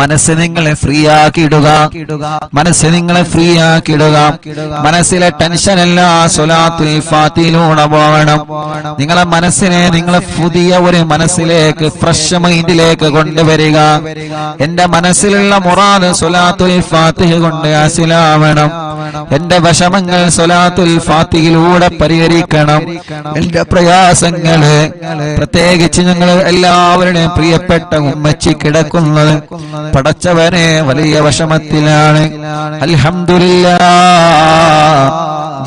മനസ്സ് നിങ്ങളെ ഫ്രീ ആക്കിയിടുക, മനസ്സ് നിങ്ങളെ ഫ്രീ ആക്കിയിടുക. മനസ്സിലെ ടെൻഷൻ എല്ലാം സ്വലാത്തുൽ ഫാത്തിഹയിലൂടെ പോകണം. നിങ്ങളെ മനസ്സിനെ നിങ്ങളെ പുതിയ ഒരു മനസ്സിലേക്ക്, ഫ്രഷ് മൈൻഡിലേക്ക് കൊണ്ടുവരിക. എന്റെ മനസ്സിലുള്ള മുറാദ് സ്വലാത്തുൽ ഫാത്തിഹ കൊണ്ട് ഹാസിലാവണം. എന്റെ വിഷമങ്ങൾ സ്വലാത്തുൽ ഫാത്തിഹയിലൂടെ പരിഹരിക്കണം. എന്റെ പ്രയാസങ്ങള്, പ്രത്യേകിച്ച് ഞങ്ങൾ എല്ലാവരുടെയും പ്രിയപ്പെട്ട ഉമ്മച്ചി കിടക്കുന്നത് പടച്ചവനെ വലിയ വിഷമത്തിലാണ്. അൽഹംദുലില്ലാഹ്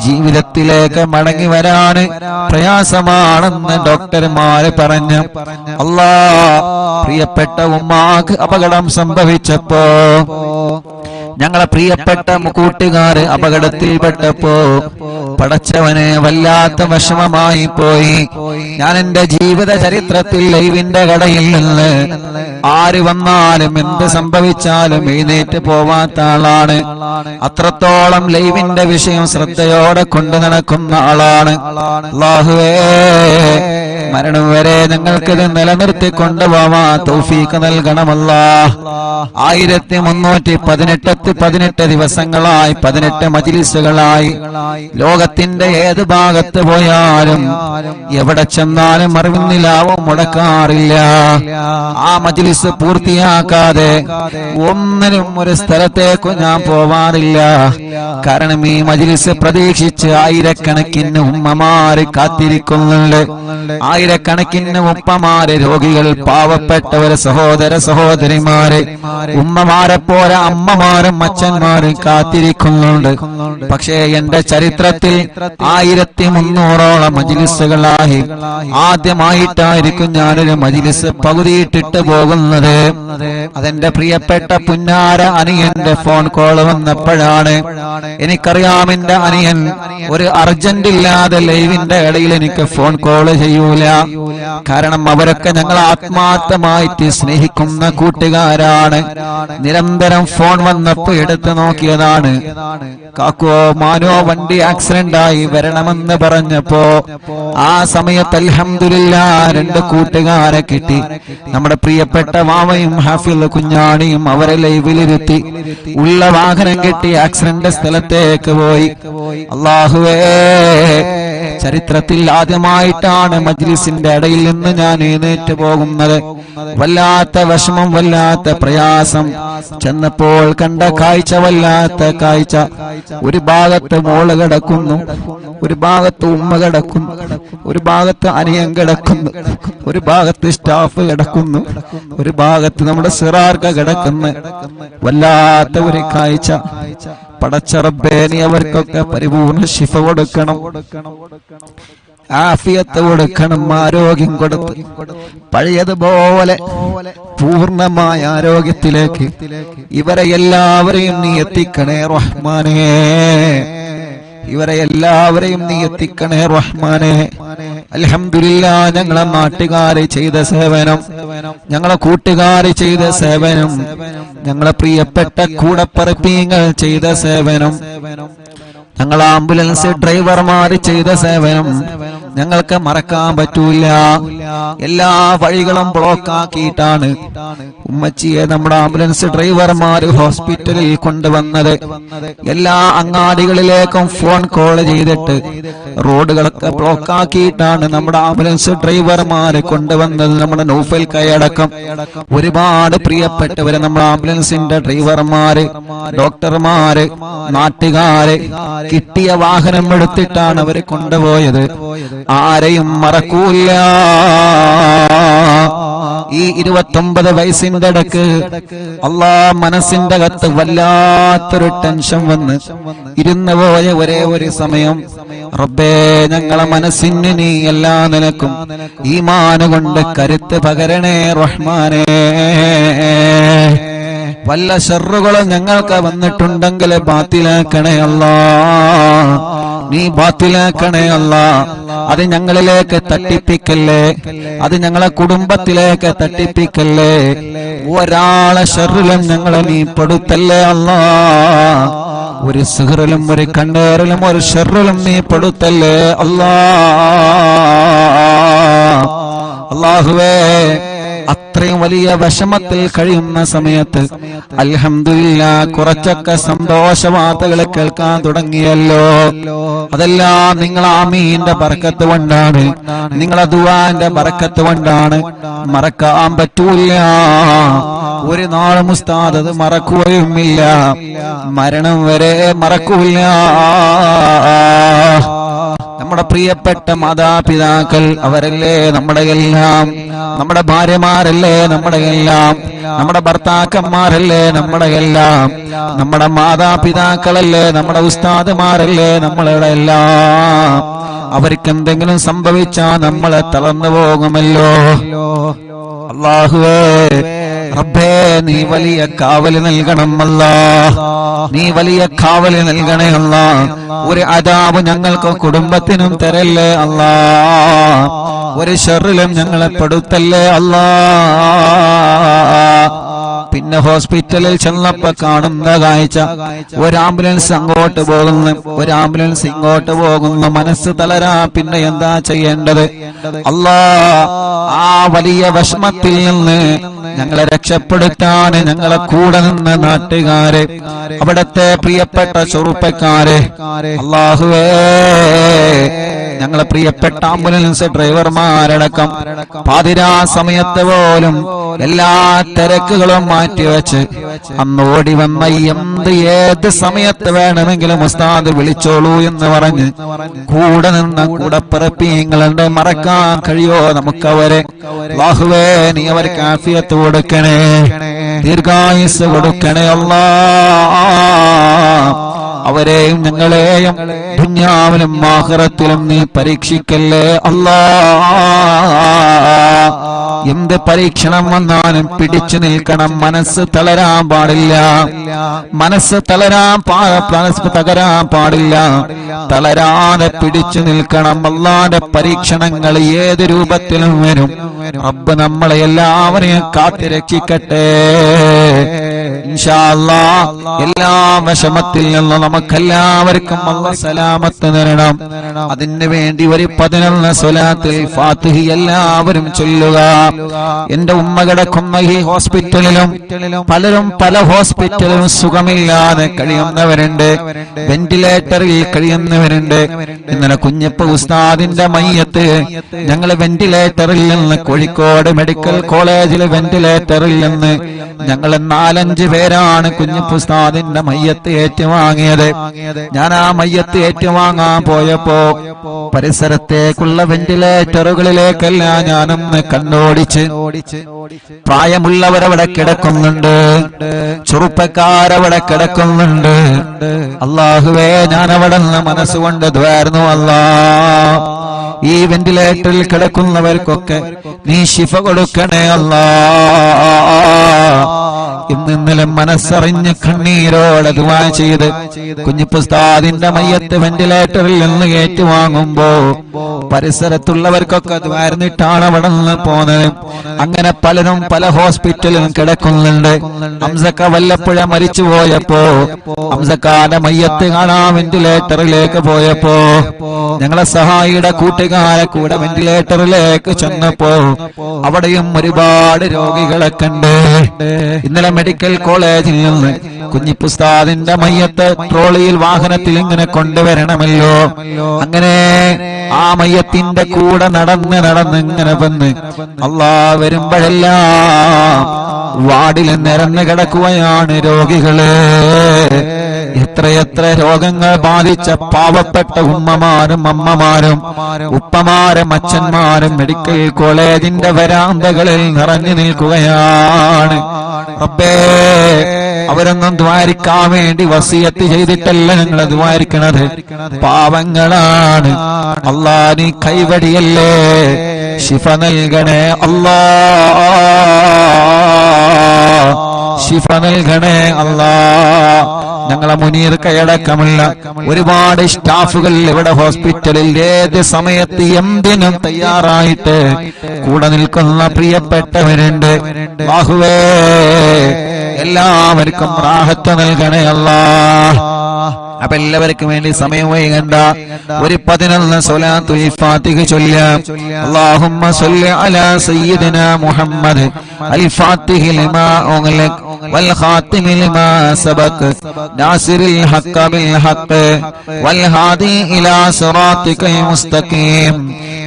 ജീവിതത്തിലേക്ക് മടങ്ങി വരാന് പ്രയാസമാണെന്ന് ഡോക്ടർമാര് പറഞ്ഞു. അല്ലാഹ് പ്രിയപ്പെട്ട ഉമ്മാക്ക് അപകടം സംഭവിച്ചപ്പോ, ഞങ്ങളെ പ്രിയപ്പെട്ട കൂട്ടുകാര് അപകടത്തിൽപ്പെട്ടപ്പോ പടച്ചവനെ വല്ലാത്ത വിഷമമായി പോയി. ഞാൻ എന്റെ ജീവിത ചരിത്രത്തിൽ ലൈവിന്റെ കടയിൽ നിന്ന് ആര് വന്നാലും എന്ത് സംഭവിച്ചാലും എഴുന്നേറ്റ് പോവാത്ത ആളാണ്. അത്രത്തോളം ലൈവിന്റെ വിഷയം ശ്രദ്ധയോടെ കൊണ്ടു നടക്കുന്ന ആളാണ്. അല്ലാഹുവേ മരണം വരെ ഞങ്ങൾക്കിത് നിലനിർത്തി കൊണ്ടുപോവാ തൗഫീഖ് നൽകണമല്ലാഹ്. 1318 ദിവസങ്ങളായി, 18 മജ്‌ലിസുകളായി ലോകത്തിന്റെ ഏത് ഭാഗത്ത് പോയാലും എവിടെ ചെന്നാലും അറിവിന്നിലാവും മുടക്കാറില്ല. ആ മജ്‌ലിസ് പൂർത്തിയാക്കാതെ ഒന്നിനും ഒരു സ്ഥലത്തേക്കും ഞാൻ പോവാറില്ല. കാരണം ഈ മജ്‌ലിസ് പ്രതീക്ഷിച്ച് ആയിരക്കണക്കിന് ഉമ്മമാര് കാത്തിരിക്കുന്നുണ്ട്. ആയിരക്കണക്കിന് ഉപ്പമാര്, രോഗികൾ, പാവപ്പെട്ടവര്, സഹോദര സഹോദരിമാര്, ഉമ്മമാരെ പോലെ അമ്മമാരും അച്ഛന്മാരും കാത്തിരിക്കുന്നുണ്ട്. പക്ഷേ എന്റെ ചരിത്രത്തിൽ 1300ഓളം മജ്‌ലിസുകളായി ആദ്യമായിട്ടായിരിക്കും ഞാനൊരു മജ്‌ലിസ് പകുതിയിട്ടിട്ട് പോകുന്നത്. അതെന്റെ പ്രിയപ്പെട്ട പുന്നാര അനിയന്റെ ഫോൺ കോൾ വന്നപ്പോഴാണ്. എനിക്കറിയാം എന്റെ അനിയൻ ഒരു അർജന്റ് ഇല്ലാതെ ലൈവിന്റെ ഇടയിൽ എനിക്ക് ഫോൺ കോൾ ചെയ്യൂല. കാരണം അവരൊക്കെ ഞങ്ങൾ ആത്മാർത്ഥമായിട്ട് സ്നേഹിക്കുന്ന കൂട്ടുകാരാണ്. നിരന്തരം ഫോൺ വന്നപ്പോ എടുത്തു നോക്കിയതാണ്. കാക്കോ മാനോ വണ്ടി ആക്സിഡന്റ് ആയി വരണമെന്ന് പറഞ്ഞപ്പോ ആ സമയത്ത് അൽഹംദുലില്ലാഹ് 2 കൂട്ടുകാരെ കിട്ടി. നമ്മുടെ പ്രിയപ്പെട്ട മാമയും ഹാഫിൽ കുഞ്ഞാണിയും അവരെ ലൈവിലിരുത്തി ഉള്ള വാഹനം കിട്ടി ആക്സിഡന്റ് സ്ഥലത്തേക്ക് പോയി. അല്ലാഹുവേ ചരിത്രത്തിൽ ആദ്യമായിട്ടാണ് മജ്‌ലിസിന്റെ ഇടയിൽ നിന്ന് ഞാൻ എഴുന്നേറ്റ് പോകുന്നത്. വല്ലാത്ത വിഷമം, വല്ലാത്ത പ്രയാസം. ചെന്നപ്പോൾ കണ്ട കാഴ്ച വല്ലാത്ത കാഴ്ച. ഒരു ഭാഗത്ത് മോള് കിടക്കുന്നു, ഒരു ഭാഗത്ത് ഉമ്മ കിടക്കുന്നു, ഒരു ഭാഗത്ത് അനിയൻ കിടക്കുന്നു, ഒരു ഭാഗത്ത് സ്റ്റാഫ് കിടക്കുന്നു, ഒരു ഭാഗത്ത് നമ്മുടെ സിറാർക്ക കിടക്കുന്നു. വല്ലാത്ത ഒരു കാഴ്ച. പടച്ച റബ്ബേ നീ അവർക്കൊക്കെ പരിപൂർണ ശിഫ കൊടുക്കണം, ആഫിയത്ത് കൊടുക്കണം, ആരോഗ്യം കൊടുത്ത് പഴയതുപോലെ പൂർണ്ണമായ ആരോഗ്യത്തിലേക്ക് ഇവരെ എല്ലാവരെയും നീ എത്തിക്കണേ റഹ്മാനേ. ഇവരെ എല്ലാവരെയും നീ എത്തിക്കണേ റഹ്മാനേ. അൽഹംദുലില്ലാഹ് ഞങ്ങളെ നാട്ടുകാരെ ചെയ്ത സേവനം, ഞങ്ങളെ കൂട്ടുകാരെ ചെയ്ത സേവനം, ഞങ്ങളെ പ്രിയപ്പെട്ട കൂടപ്പറപ്പീങ്ങൾ ചെയ്ത സേവനം, ഞങ്ങൾ ആംബുലൻസ് ഡ്രൈവർമാർ ചെയ്ത സേവനം ഞങ്ങൾക്ക് മറക്കാൻ പറ്റൂല. എല്ലാ വഴികളും ബ്ലോക്ക് ആക്കിയിട്ടാണ് ഉമ്മച്ചിയെ നമ്മുടെ ആംബുലൻസ് ഡ്രൈവർമാർ ഹോസ്പിറ്റലിൽ കൊണ്ടുവന്നത്. എല്ലാ അങ്ങാടികളിലേക്കും ഫോൺ കോൾ ചെയ്തിട്ട് റോഡുകളൊക്കെ ബ്ലോക്ക് ആക്കിയിട്ടാണ് നമ്മുടെ ആംബുലൻസ് ഡ്രൈവർമാർ കൊണ്ടുവന്നത്. നമ്മുടെ നൗഫൽ കൈയടക്കം ഒരുപാട് പ്രിയപ്പെട്ടവര് നമ്മുടെ ആംബുലൻസിന്റെ ഡ്രൈവർമാര്, ഡോക്ടർമാര്, നാട്ടുകാര് കിട്ടിയ വാഹനം എടുത്തിട്ടാണ് അവരെ കൊണ്ടുപോയത്. ആരെയും മറക്കൂല. ഈ 29 വയസ്സിന്റെ ഇടക്ക് മനസ്സിന്റെ അകത്ത് വല്ലാത്തൊരു ടെൻഷൻ വന്ന് ഇരുന്നു പോയ ഒരേ ഒരു സമയം, റബ്ബേ ഞങ്ങളെ മനസ്സിന് നീ എല്ലാ നിലക്കും ഈമാൻ കൊണ്ട് കരുത്ത് പകരണേ റഹ്മാനേ. വല്ല ശർറുകളും ഞങ്ങൾക്ക് വന്നിട്ടുണ്ടെങ്കിൽ ബാത്തിലാക്കണേ അല്ലാഹ്, നീ ബാത്തിലാക്കണേ അല്ലാഹ്. അത് ഞങ്ങളിലേക്ക് തട്ടിപ്പിക്കല്ലേ, അത് ഞങ്ങളെ കുടുംബത്തിലേക്ക് തട്ടിപ്പിക്കല്ലേ. ഒരാളെ ശർറിലും ഞങ്ങളെ നീ പെടുത്തല്ലേ അല്ലാഹ്. ഒരു സിഹ്റിലും ഒരു കണ്ണേറിലും ഒരു ശർറിലും നീ പെടുത്തല്ലേ അല്ലാഹ്. അല്ലാഹുവേ അത്രയും വലിയ വിഷമത്തിൽ കഴിയുന്ന സമയത്ത് അൽഹംദുലില്ലാ കുറച്ചൊക്കെ സന്തോഷ വാർത്തകൾ കേൾക്കാൻ തുടങ്ങിയല്ലോ. അതെല്ലാം നിങ്ങൾ ആമീന്റെ ബർക്കത്ത് കൊണ്ടാണ്, നിങ്ങളെ ദുആന്റെ ബർക്കത്ത് കൊണ്ടാണ്. മറക്കാൻ പറ്റൂല, ഒരു നാളും ഉസ്താദ് അത് മറക്കുകയുമില്ല, മരണം വരെ മറക്കൂല. നമ്മുടെ പ്രിയപ്പെട്ട മാതാപിതാക്കൾ അവരല്ലേ നമ്മുടെ എല്ലാം, നമ്മുടെ ഭാര്യമാരല്ലേ നമ്മുടെ എല്ലാം, നമ്മുടെ ഭർത്താക്കന്മാരല്ലേ നമ്മുടെ എല്ലാം, നമ്മുടെ മാതാപിതാക്കളല്ലേ നമ്മുടെ ഉസ്താദുമാരല്ലേ നമ്മളുടെ എല്ലാം. അവർക്ക് എന്തെങ്കിലും സംഭവിച്ചാൽ നമ്മളെ തളർന്നു പോകുമല്ലോ. അല്ലാഹുവേ റബ്ബേ നീ വലിയ കാവല് നൽകണം അല്ലാഹ്, നീ വലിയ കാവല് നൽകണേ അല്ലാഹ്. ഒരു അദാബ് ഞങ്ങൾക്ക് കുടുംബത്തിനും തരല്ലേ അല്ലാഹ്, ഒരു ശർറിലും ഞങ്ങളെ പെടുത്തല്ലേ അല്ലാഹ്. പിന്നെ ഹോസ്പിറ്റലിൽ ചെന്നപ്പോ കാണുന്ന കാഴ്ച, ഒരു ആംബുലൻസ് അങ്ങോട്ട് പോകുന്നു, ഒരു ആംബുലൻസ് ഇങ്ങോട്ട് പോകുന്നു. മനസ്സ് തളരാ, പിന്നെ എന്താ ചെയ്യേണ്ടത് അല്ലാഹ്? ആ വലിയ വിഷമത്തിൽ നിന്ന് ഞങ്ങളെ രക്ഷപ്പെടുത്താൻ ഞങ്ങളെ കൂടെ നിന്ന നാട്ടുകാരെ, അവിടത്തെ പ്രിയപ്പെട്ട ചെറുപ്പക്കാരെ, അല്ലാഹുവേ ഞങ്ങളെ പ്രിയപ്പെട്ട ആംബുലൻസ് ഡ്രൈവർമാരടക്കം പാതിരാ സമയത്ത് പോലും എല്ലാ തിരക്കുകളും മാറ്റിവെച്ച് അന്ന് ഓടി വന്ന ഏത് സമയത്ത് വേണമെങ്കിലും ഉസ്താദ് വിളിച്ചോളൂ എന്ന് പറഞ്ഞ് കൂടെ നിന്ന കൂടപ്പിറപ്പിങ്ങളുടെ മറക്കാൻ കഴിയോ നമുക്കവരെ? അല്ലാഹുവേ നീ അവർക്ക് ആഫിയത്ത് കൊടുക്കണേ, ദീർഘായുസ് കൊടുക്കണേ അല്ലാഹ്. അവരെയും ഞങ്ങളെയും ദുനിയാവിലും ആഖിറത്തിലും നീ പരീക്ഷിക്കല്ലേ അല്ലാഹ്. എന്ത് പരീക്ഷണം വന്നാലും പിടിച്ചു നിൽക്കണം, മനസ്സ് തളരാൻ പാടില്ല, മനസ്സ് തകരാൻ പാടില്ല, തളരാതെ പിടിച്ചു നിൽക്കണം. അല്ലാഹുവിന്റെ പരീക്ഷണങ്ങൾ ഏത് രൂപത്തിലും വരും. റബ്ബ് നമ്മളെ എല്ലാവരെയും കാത്തിരക്ഷിക്കട്ടെ ഇൻഷാ അല്ലാഹ്. എല്ലാ വിഷമത്തിൽ നിന്നും നമുക്കെല്ലാവർക്കും അല്ലാഹ് സലാമത്ത് തരണം. അതിനു വേണ്ടി ഒരു 11 സ്വലാത്തുൽ ഫാത്തിഹ എല്ലാവരും ചൊല്ലുക. എന്റെ ഉമ്മ കിടക്കുന്ന ഈ ഹോസ്പിറ്റലിലും പലരും പല ഹോസ്പിറ്റലിലും സുഖമില്ലാതെ കഴിയുന്നവരുണ്ട്, വെന്റിലേറ്ററിൽ കഴിയുന്നവരുണ്ട്. ഇന്നലെ കുഞ്ഞപ്പ ഉസ്താദിന്റെ മയ്യത്ത് ഞങ്ങൾ വെന്റിലേറ്ററിൽ നിന്ന്, കോഴിക്കോട് മെഡിക്കൽ കോളേജിലെ വെന്റിലേറ്ററിൽ നിന്ന് ഞങ്ങൾ 4-5 പേരാണ് കുഞ്ഞപ്പ ഉസ്താദിന്റെ മയ്യത്ത് ഏറ്റുവാങ്ങിയത്. ഞാൻ ആ മയ്യത്ത് ഏറ്റുവാങ്ങാൻ പോയപ്പോ പരിസരത്തേക്കുള്ള വെന്റിലേറ്ററുകളിലേക്കെല്ലാം ഞാനൊന്ന് കണ്ണോടിച്ച്, പ്രായമുള്ളവരവിടെ കിടക്കുന്നുണ്ട്, ചെറുപ്പക്കാരവിടെ കിടക്കുന്നുണ്ട്. അല്ലാഹുവേ ഞാൻ അവിടെ നിന്ന് മനസ്സുകൊണ്ട് ദ്വാരുന്നു അല്ലാഹ്, ഈ വെന്റിലേറ്ററിൽ കിടക്കുന്നവർക്കൊക്കെ നീ ശിഫ കൊടുക്കണേ അല്ലാഹ്. ഇന്നലെ മനസ്സറിഞ്ഞ് കണ്ണീരോടെ ദുആ ചെയ്ത് കുഞ്ഞിപ്പുസ്താദിന്റെ മയ്യത്ത് വെന്റിലേറ്ററിൽ നിന്ന് ഏറ്റുവാങ്ങുമ്പോ പരിസരത്തുള്ളവർക്കൊക്കെ ദ്വാരന്നിട്ടാണ് അവിടെ നിന്ന് പോന്നത്. അങ്ങനെ പലരും പല ഹോസ്പിറ്റലിലും കിടക്കുന്നുണ്ട്. ഹംസക്ക വല്ലപ്പുഴ മരിച്ചു പോയപ്പോ ഹംസക്കാന്റെ മയ്യത്ത് കാണാൻ വെന്റിലേറ്ററിലേക്ക് പോയപ്പോ ഞങ്ങളെ സഹായിയുടെ കൂട്ടുകാരെ കൂടെ വെന്റിലേറ്ററിലേക്ക് ചെന്നപ്പോ അവിടെയും ഒരുപാട് രോഗികളെ കണ്ട്. ഇന്നലെ മെഡിക്കൽ കോളേജിൽ നിന്ന് കുഞ്ഞിപ്പുസ്താദിന്റെ മയ്യത്ത് ട്രോളിയിൽ വാഹനത്തിൽ ഇങ്ങനെ കൊണ്ടുവരണമല്ലോ. അങ്ങനെ ആ മയ്യത്തിന്റെ കൂടെ നടന്ന് ഇങ്ങനെ വന്ന് അല്ലാഹ് വരുമ്പോഴെല്ലാം വാർഡിൽ നിരന്ന് കിടക്കുകയാണ് രോഗികള്. എത്രയെത്ര രോഗങ്ങൾ ബാധിച്ച പാവപ്പെട്ട ഉമ്മമാരും അമ്മമാരും ഉപ്പമാരും അച്ഛന്മാരും മെഡിക്കൽ കോളേജിന്റെ വരാന്തകളിൽ നിറഞ്ഞു നിൽക്കുകയാണ്. റബ്ബേ അവരൊന്നും ദ്വാരിക്കാൻ വേണ്ടി വസിയത്ത് ചെയ്തിട്ടല്ല ഞങ്ങൾ ദ്വാരിക്കണത്, പാവങ്ങളാണ്. അല്ലാഹ് നീ കൈവടിയല്ലേ, ശിഫ നൽകണേ അല്ലാഹ്, ശിഫ നൽകണേ അല്ലാഹ്. ഞങ്ങളെ മുനീർ കൈയടക്കമുള്ള ഒരുപാട് സ്റ്റാഫുകൾ ഇവിടെ ഹോസ്പിറ്റലിൽ ഏത് സമയത്ത് എന്തിനും തയ്യാറായിട്ട് കൂടെ നിൽക്കുന്ന പ്രിയപ്പെട്ടവരുണ്ട്. അല്ലാഹുവേ എല്ലാവർക്കും റാഹത്ത് നൽകണേ അല്ലാഹ്. അപ്പൊ എല്ലാവർക്കും വേണ്ടി സമയം വൈകണ്ട, ഒരു 11 സ്വലാത്തുൽ ഫാത്തിഹ ചൊല്ലാം. അല്ലാഹുമ്മ സ്വല്ലി അലാ സയ്യിദിനാ മുഹമ്മദ് അൽ ഫാത്തിഹി ലിമാ ഉഗ്ലിഖ് വൽ ഖാതിമി ലിമാ സബഖ് നാസിറിൽ ഹഖ് ബിൽ ഹഖ് വൽ ഹാദി ഇലാ സിറാത്തിക്കൽ മുസ്തഖീം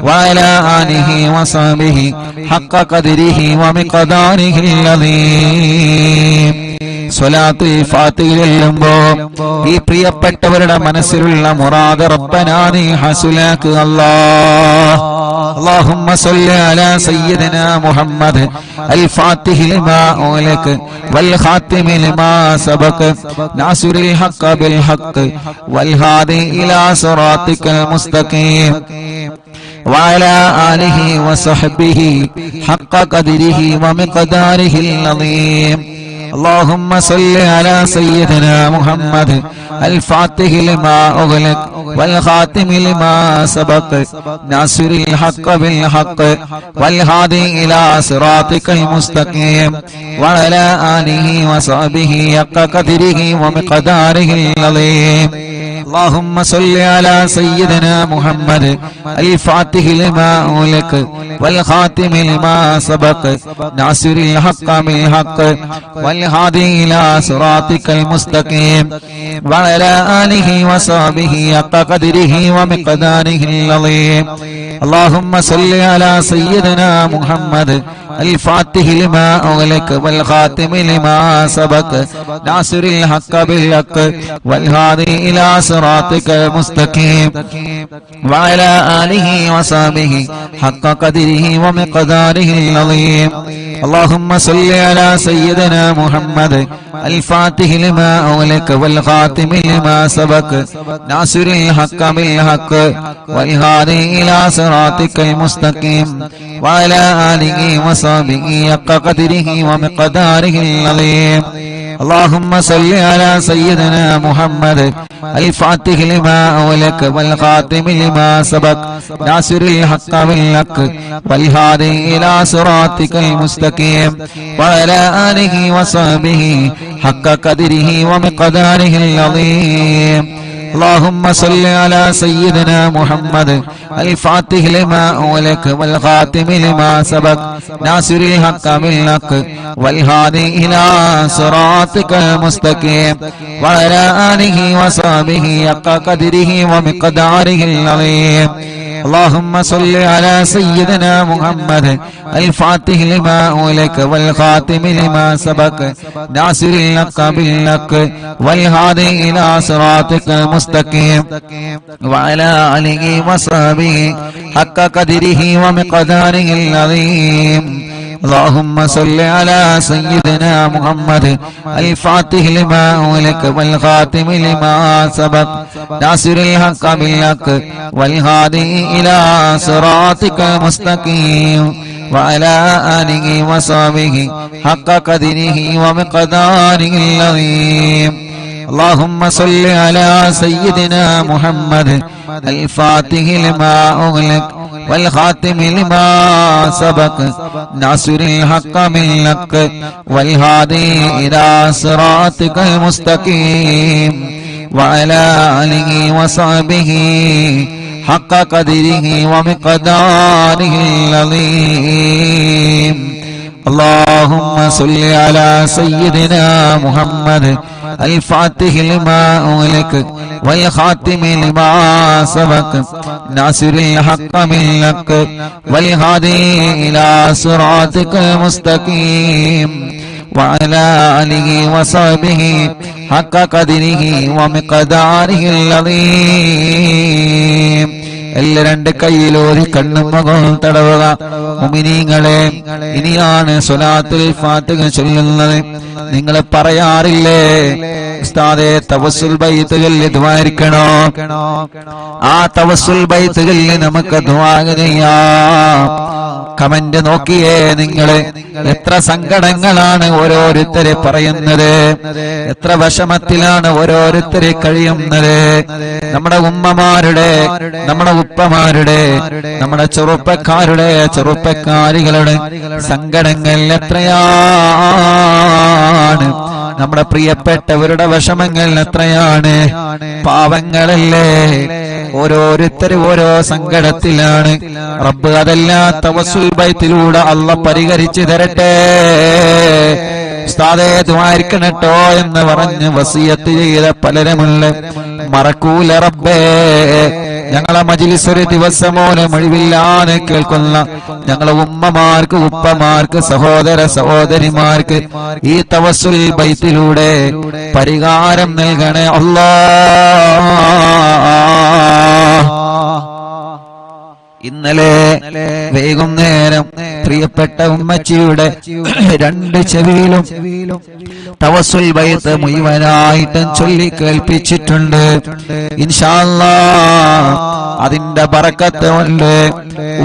വഅലാ ആലിഹി വസഹ്ബിഹി ഹഖ് ഖദ്രിഹി വമിഖ്ദാരിഹിൽ അദീം. സ്വലാത്തുൽ ഫാത്തിഹ ചൊല്ലുമ്പോ ഈ പ്രിയപ്പെട്ടവരുടെ മനസ്സിലുള്ള മുറാദ് റബ്ബനാ നീ ഹസുലാക്ക് അല്ലാഹ്. اللهم صل على سيدنا محمد الفاتح لما أغلق والخاتم لما سبق ناصر الحق بالحق والهادي إلى صراطك المستقيم وعلى آله وصحبه حق قدره ومقداره العظيم. اللهم صل على سيدنا محمد الفاتح لما أغلق والخاتم لما سبق ناصر الحق بالحق والهادي إلى صراطك المستقيم وعلى آله وصحبه حق قدره ومقداره العظيم. اللهم صل على سيدنا محمد الفاتح لما أغلق والخاتم لما سبق ناصر الحق بالحق والهادي إلى صراطك المستقيم وعلى آله وصحبه حق قدره ومقداره العظيم. اللهم صل على سيدنا محمد الفاتح لما أغلق والخاتم لما سبق ناصر الحق بالحق والهادي إلى صراطك المستقيم وعلى آله وصحبه حق قدره ومقداره العظيم. اللهم صل على سيدنا محمد الفاتح لما أغلق والخاتم لما سبق ناصر الحق بالحق والهادي إلى صراطك المستقيم وعلى آله وصحبه حق قدره ومقداره العظيم. اللهم صل على سيدنا محمد الفاتح لما أغلق والخاتم لما سبق ناصر الحق بالحق والهادي إلى صراطك المستقيم وعلى آله وصحبه حق قدره ومقداره العظيم. اللهم صل على سيدنا محمد الفاتح لما أغلق والخاتم لما سبق ناصر الحق بالحق والهادي إلى صراطك المستقيم وعلى آله وصحبه حق قدره ومقداره العظيم. اللهم صل على سيدنا محمد الفاتح لما أغلق والخاتم لما سبق ناصر الحق بالحق والهادي إلى صراطك المستقيم وعلى آله وصحبه حق قدره ومقداره العظيم. اللهم صل على سيدنا محمد الفاتح لما أغلق والخاتم لما سبق ناصر الحق بالحق والهادي إلى صراطك المستقيم وعلى آله وصحبه حق قدره ومقداره العظيم. اللهم صل على سيدنا محمد الفاتح لما أغلق والخاتم لما سبق ناصر الحق بالحق والهادي إلى صراطك المستقيم وعلى آله وصحبه حق قدره ومقداره العظيم. اللهم صل على سيدنا محمد الفاتح لما أغلق والخاتم لما سبق ناصر الحق بالحق والهادي إلى صراطك المستقيم وعلى آله وصحبه حق قدره ومقداره العظيم. എല്ലാ രണ്ട് കൈയിലോരി കണ്ണും മുഖവും തടവുക. മുഅ്മിനീങ്ങളെ, ഇനിയാണ് സ്വലാത്തുൽ ഫാത്തിഹ ചൊല്ലുന്നത്. നിങ്ങൾ പറയാറില്ലേ ഉസ്താദേ തവസ്സുൽ ബൈത്തുകളിൽ ദുആയിരിക്കണോ? ആ തവസ്സുൽ ബൈത്തുകളിൽ നമുക്ക് ദുആ ചെയ്യാം. കമന്റ് നോക്കിയേ നിങ്ങള്, എത്ര സങ്കടങ്ങളാണ് ഓരോരുത്തരെ പറയുന്നത്, എത്ര വിഷമത്തിലാണ് ഓരോരുത്തരെ കഴിയുന്നത്. നമ്മുടെ ഉമ്മമാരുടെ, നമ്മുടെ ഉപ്പമാരുടെ, നമ്മുടെ ചെറുപ്പക്കാരികളുടെ സങ്കടങ്ങൾ എത്രയാണ്. നമ്മുടെ പ്രിയപ്പെട്ടവരുടെ വിഷമങ്ങൾ എത്രയാണ്. പാവങ്ങളല്ലേ, ഓരോരുത്തരും ഓരോ സങ്കടത്തിലാണ്. റബ്ബ് അതെല്ലാം തവസ്സുൽ ബൈത്തിലൂടെ അല്ലാഹ് പരിഹരിച്ചു തരട്ടെ. ഉസ്താദേ ദുആയിരിക്കണട്ടോ എന്ന് പറഞ്ഞ് വസിയത്ത് ചെയ്ത പലരുമുണ്ട്. മറക്കൂല റബ്ബേ. ഞങ്ങളെ മജ്ലിസ് ഒരു ദിവസമോലും ഒഴിവില്ലാതെ കേൾക്കുന്ന ഞങ്ങളെ ഉമ്മമാർക്ക്, ഉപ്പമാർക്ക്, സഹോദര സഹോദരിമാർക്ക് ഈ തവസ്സുൽ ബൈത്തിലൂടെ പരിഹാരം നൽകണേ അല്ലാഹ്. ഇന്നലെ വൈകുന്നേരം പ്രിയപ്പെട്ട ഉമ്മച്ചിയുടെ രണ്ട് ചെവിയിലും തവസ്സുൽ ബൈത്ത് മുഴുവനായിട്ടും ചൊല്ലി കേൾപ്പിച്ചിട്ടുണ്ട്. ഇൻഷാ അല്ലാഹ് അതിന്റെ ബറക്കത്ത് കൊണ്ട്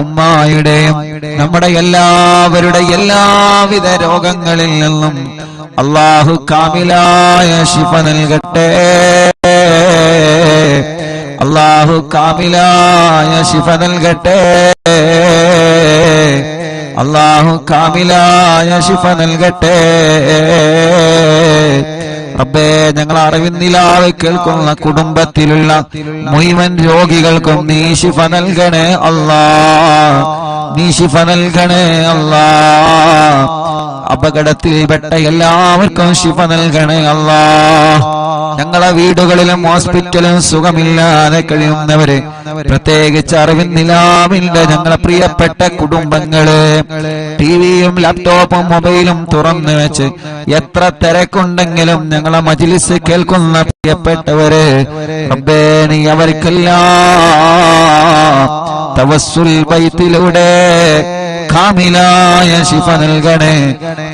ഉമ്മായുടെയും നമ്മുടെ എല്ലാവരുടെ എല്ലാവിധ രോഗങ്ങളിൽ നിന്നും അല്ലാഹു കാമിലായ ശിഫ നൽകട്ടെ. അല്ലാഹു കാമിലായ ശിഫ നൽകട്ടെ. അല്ലാഹു കാമിലായ ശിഫ നൽകട്ടെ. റബ്ബേ, ഞങ്ങൾ അറിവിന്നിലാതെ കേൾക്കുന്ന കുടുംബത്തിലുള്ള മുഴുവൻ രോഗികൾക്കും നീ ശിഫ നൽകണേ അല്ലാഹ്. നീ ശിഫ നൽകണേ അല്ലാഹ്. അപകടത്തിൽപ്പെട്ട എല്ലാവർക്കും ശിഫ നൽകണേ അല്ലാഹ്. ഞങ്ങളെ വീടുകളിലും ഹോസ്പിറ്റലും സുഖമില്ലാതെ കഴിയുന്നവര്, പ്രത്യേകിച്ച് അറിവിന്നിലാവിന്റെ ഞങ്ങളെ പ്രിയപ്പെട്ട കുടുംബങ്ങള്, ടിവിയും ലാപ്ടോപ്പും മൊബൈലും തുറന്നു വെച്ച് എത്ര തിരക്കുണ്ടെങ്കിലും ഞങ്ങളെ മജ്ലിസ് കേൾക്കുന്ന പ്രിയപ്പെട്ടവര്, റബ്ബേ നീ അവർക്കെല്ലാം തവസ്സുൽ ബൈത്തിലൂടെ കാമിലായ ശിഫ നൽകണേ.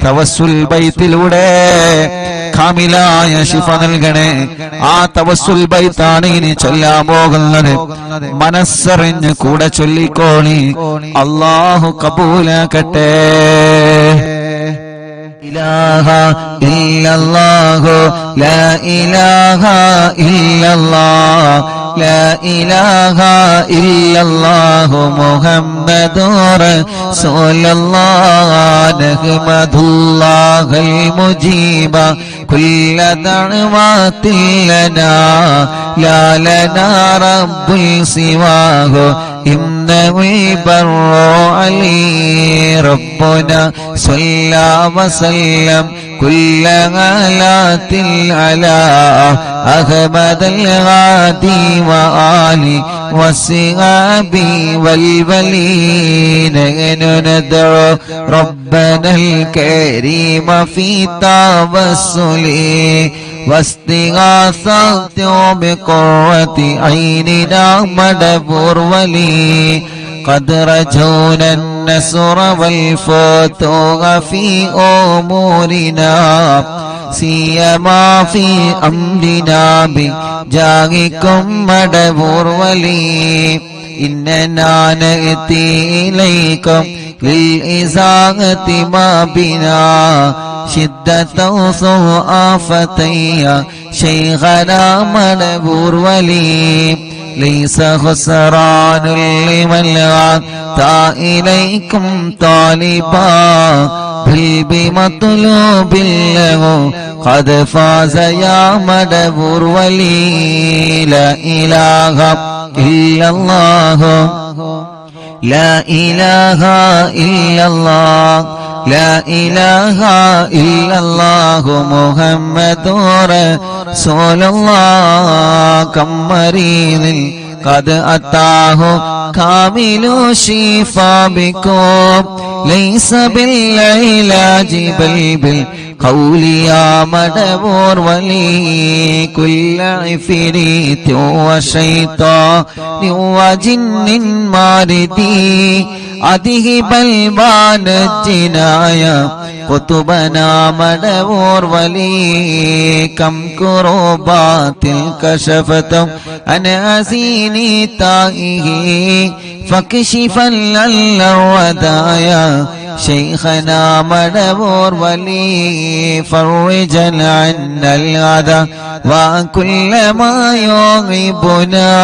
തവസ്സുൽ ബൈത്തിലൂടെ കാമിലായ ശിഫ നൽകണേ. ആ തവസ്സുൽ ബൈത്താണ് ഇനി ചൊല്ലാൻ പോകുന്നത്. മനസ്സറിഞ്ഞ് കൂടെ ചൊല്ലിക്കോളി. അല്ലാഹു കബൂലാക്കട്ടെ. ഇലാഹ ഇല്ലല്ലാഹു ലാ ഇലാഹ ഇല്ലല്ലാഹ് ലാ ഇലാഹ ഇല്ലല്ലാഹു മുഹമ്മദുർ റസൂലുള്ളാഹ് നഹ്മദുല്ലാഹൽ മുജീബ കുല്ല ദഅവാതിൽ ലനാ ലാ ലനാ റബ്ബുൽ സിവാഹു ഇന്നഹുൽ ബർറു അലീ റബ്ബുനാ സ്വല്ലാ വസല്ലം കുല്ല ഗലാത്തിൽ അലാ അഹ്മദൽ ഗാദി വആലി വസ്ഹാബി വൽവലീന നദഉ റബ്ബനൽ കരീമ ഫീ തവസ്സുലി واستغاثة بقرة عيننا مدبر ولي قد رجونا النصر والفتوح في أمورنا سيما في أمرنا بجاهكم مدبر ولي إننا نأتي إليكم للإزاغة ما بنا شدة آفتي شيخنا مدبور ولي ليس خسران لمن أتى إليكم طالبا بل بمطلوب له قد فاز يا مدبور ولي لا إله إلا الله لا إله إلا الله لا إله إلا الله محمد رسول الله كم مريض قد أتاه كامل الشفاء بكم ليس بالعلاج بل بالقول يا مدبور ولي كل عفريت وشيطان وجن ماردي أذهب البان الجنايا قطبنا مدبور ولي كم كروبات كشفتم عن أزيني تائه فكشفا للودايا شيخنا مدبور ولي فرجا عنا الأذى وكل ما يغيبنا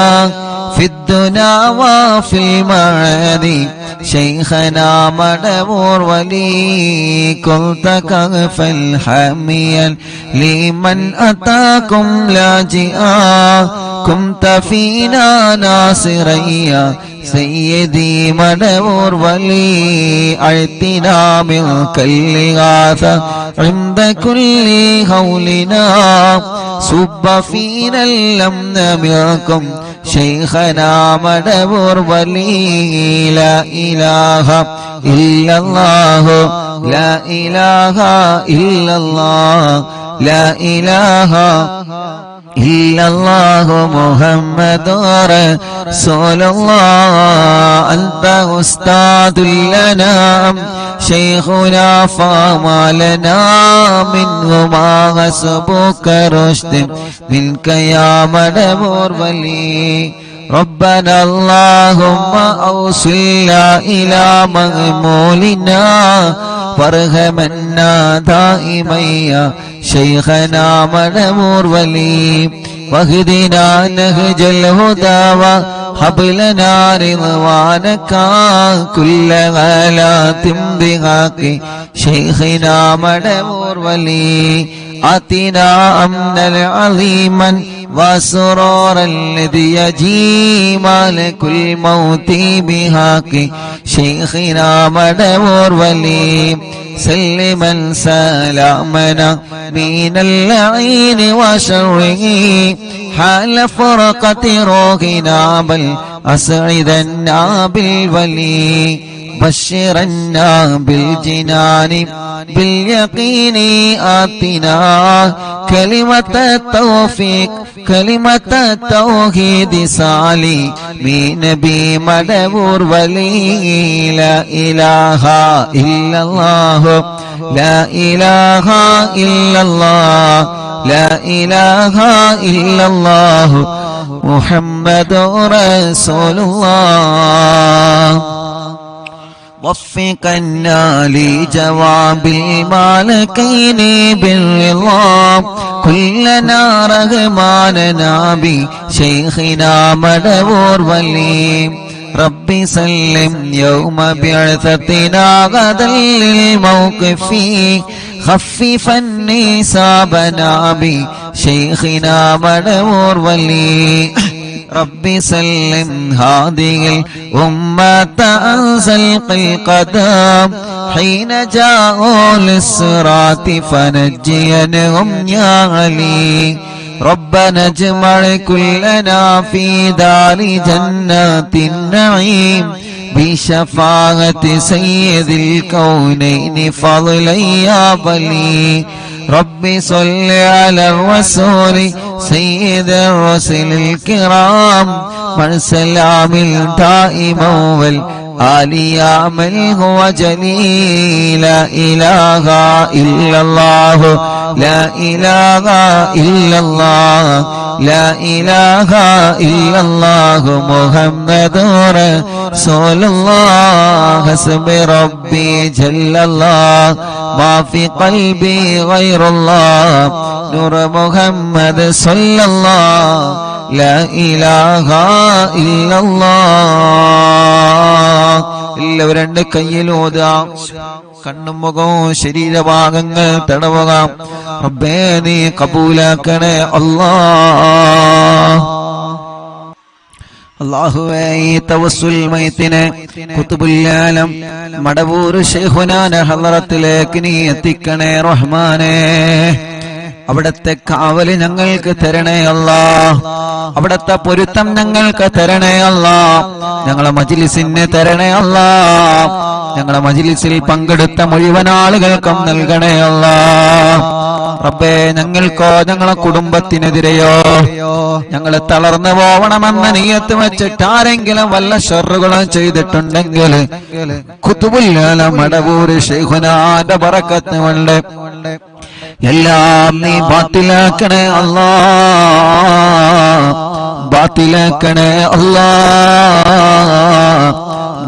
في الدنا وفي المعادي شيخنا مدبور ولي كنت كغفا حاميا لمن أتاكم لاجئا كنت فينا ناصريا سيدي مدبور ولي أعطنا من كل غاثة عند كل هولنا صب فينا الأمن منكم شيخنا مدبور ولي لا إله إلا الله لا إله إلا الله لا إله إلا الله محمد رسول الله أنت أستاذ لنا شيخنا فما لنا منه ما حسبك رشد منك يا مدبور ولي ربنا اللهم أوصلنا إلى مغمولنا وارحمنا دائما يا شيخنا مدبور ولي واهدنا نهج الهدى وهب لنا رضوانك كل غلات بحق شيخنا مدبور ولي آتنا أمنا عظيما وسرورا الذي يجي مالك الموت بحق شيخنا مدبور ولي سلما سلامنا من اللعين وشره حال فرقة روحنا بل أسعدنا بالولي بشرنا بالجنان باليقين آتنا كلمة التوفيق كلمة التوحيد صالي من نبي مدبور ولي لا إله إلا الله لا إله إلا الله لا إله إلا الله محمد رسول الله وفقنا لجواب المالكين بالرضا كلنا رغماننا بشيخنا مدبور ولي ربي سلم يوم بعثتنا غدا للموقف خففا نسابنا بشيخنا مدبور ولي ربي سلم هذه الأمة أنزل القدم حين جاءوا للصراط فنجينهم يا علي ربنا اجمع كلنا في دار جنات النعيم بشفاعة سيد الكونين فضلا يا بلي ربي صل على الرسول سيد الرسل الكرام من سلام دائما والآل يا من هو جليل لا إله إلا الله لا إله إلا الله لا إله إلا الله محمد رسول الله حسب ربي جل الله ما في قلبي غير الله نور محمد صلى الله لا إله إلا الله എല്ലാവരും രണ്ട് കയ്യിലോതാം കണ്ണും മുഖവും ശരീരഭാഗങ്ങൾ തടവുക റബ്ബേ നീ കബൂലാക്കണേ അല്ലാഹുവേ ഈ തവസ്സുൽ മൈത്തിനെ ഖുതുബുൽ ആലം മടവൂർ ശൈഖുനാന ഹളറത്തിലേക്ക് നീ എത്തിക്കണേ റഹ്മാനേ അവിടത്തെ കാവല് ഞങ്ങൾക്ക് തരണേ അല്ലാഹ് അവിടത്തെ പൊരുത്തം ഞങ്ങൾക്ക് തരണേ അല്ലാഹ് ഞങ്ങളെ മജ്ലിസിനെ തരണേ അല്ലാഹ് ഞങ്ങളെ മജ്ലിസിൽ പങ്കെടുത്ത മുഴുവൻ ആളുകൾക്കും നൽകണേ അല്ലാഹ് റബ്ബേ ഞങ്ങൾക്കോ ഞങ്ങളെ കുടുംബത്തിനെതിരെയോ ഞങ്ങൾ തളർന്നു പോവണമെന്ന നിയ്യത്ത് വെച്ചിട്ട് ആരെങ്കിലും വല്ല ഷർറുകളും ചെയ്തിട്ടുണ്ടെങ്കിൽ ഖുതുബുൽ ആലം മടവൂർ ശൈഖുനാന്റെ ബറക്കത്ത് കൊണ്ട് എല്ലാം നീ ബാത്തിലാക്കണേ അല്ലാഹ് ബാത്തിലാക്കണേ അല്ലാഹ്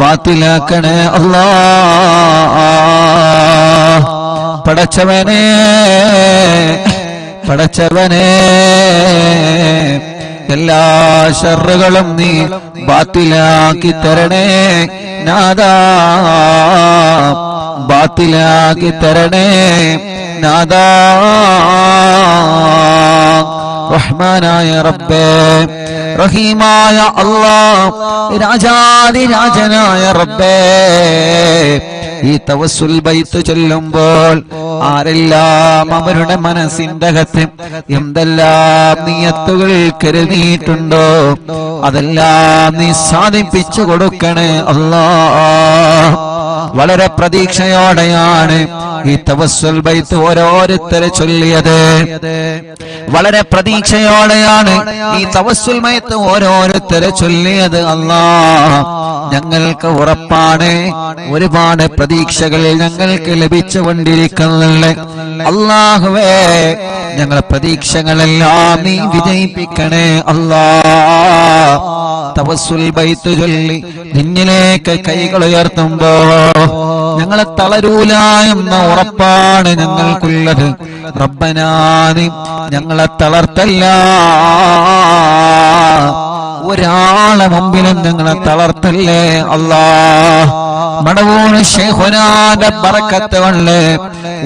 ബാത്തിലാക്കണേ അല്ലാഹ് പടച്ചവനേ പടച്ചവനേ എല്ലാ ശർറുകളും നീ ബാത്തിലാക്കി തരണേ നാദാ, ബാത്തിലാക്കി തരണേ നാദാ. റഹ്മാനായ റബ്ബേ, റഹീമായ അല്ലാഹ്, രാജാധിരാജനായ റബ്ബേ, ഈ തവസ്സുൽ ബൈത്ത് ചൊല്ലുമ്പോൾ ആരെല്ലാം അവരുടെ മനസ്സിന്റെ അകത്ത് എന്തെല്ലാം നിയത്തുകൾ കരുതിയിട്ടുണ്ടോ അതെല്ലാം നീ സാധിപ്പിച്ചു കൊടുക്കണേ അല്ലാഹ്. വളരെ പ്രതീക്ഷയോടെയാണ് ഈ തവസ്സുൽ ബൈത്ത് ഓരോരുത്തരെ ചൊല്ലിയത്. വളരെ പ്രതീക്ഷയോടെയാണ് ഈ തവസ്സുൽ ബൈത്ത് ഓരോരുത്തരെ ചൊല്ലിയത്. അല്ലാഹ്, ഞങ്ങൾക്ക് ഉറപ്പാണ് ഒരുപാട് പ്രതീക്ഷകൾ ഞങ്ങൾക്ക് ലഭിച്ചുകൊണ്ടിരിക്കുന്നുണ്ട്. അല്ലാഹുവേ, ഞങ്ങളെ പ്രതീക്ഷകളെല്ലാം നീ വിജയിപ്പിക്കണേ അല്ലാഹ്. തവസ്സുൽ ബൈത്ത് ചൊല്ലി നിന്നിലേക്ക് കൈകൾ ഉയർത്തുമ്പോ ഞങ്ങളെ തളരൂല എന്ന ഉറപ്പാണ് ഞങ്ങൾക്കുള്ളത്. റബ്ബനാ, നീ ഞങ്ങളെ തളർത്തല്ല, ഒരാളെ മുമ്പിലും ഞങ്ങളെ തളർത്തല്ലേ അല്ലാഹ്. മടവൂർ ശൈഖുനാന്റെ ബറക്കത്ത് കൊണ്ട്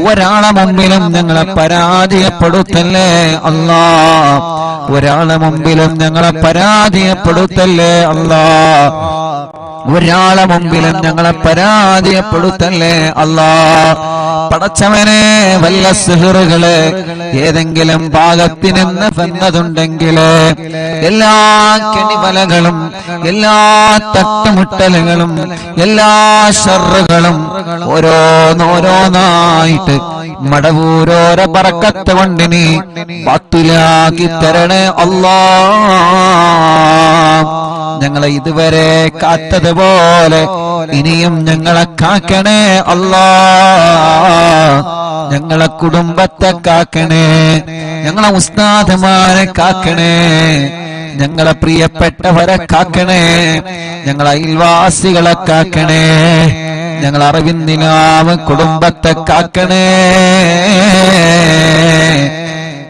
ഒരാളെ മുമ്പിലും ഞങ്ങളെ പരാജയപ്പെടുത്തല്ലേ അല്ലാഹ്. ഒരാളെ മുമ്പിലും ഞങ്ങളെ പരാജയപ്പെടുത്തല്ലേ അല്ലാഹ്. ഒരാളെ മുമ്പിലും ഞങ്ങളെ പരാജയപ്പെടുത്തല്ലേ അല്ലാഹ്. പടച്ചവനെ, വല്ല സിഹറുകള് ഏതെങ്കിലും ഭാഗത്തിനെന്ന് വന്നതുണ്ടെങ്കിൽ എല്ലാ കെണിവലകളും എല്ലാ തട്ടുമുട്ടലുകളും എല്ലാ ശർറുകളും ഓരോന്നോരോന്നായിട്ട് മടവൂരോര ബറക്കത്ത് കൊണ്ട് നീ ബാത്തിലാക്കി തരണേ അല്ലാഹ്. ഞങ്ങളെ ഇതുവരെ കാത്തതുപോലെ ഇനിയും ഞങ്ങളെ കാക്കണേ അല്ലാഹ്. ഞങ്ങളെ കുടുംബത്തെ കാക്കണേ, ഞങ്ങളെ ഉസ്താദുമാരെ കാക്കണേ, ഞങ്ങളെ പ്രിയപ്പെട്ടവരെ കാക്കണേ, ഞങ്ങളെ അയൽവാസികളെ കാക്കണേ, ഞങ്ങളെ അറിവിന്ദിനാവ് കുടുംബത്തെ കാക്കണേ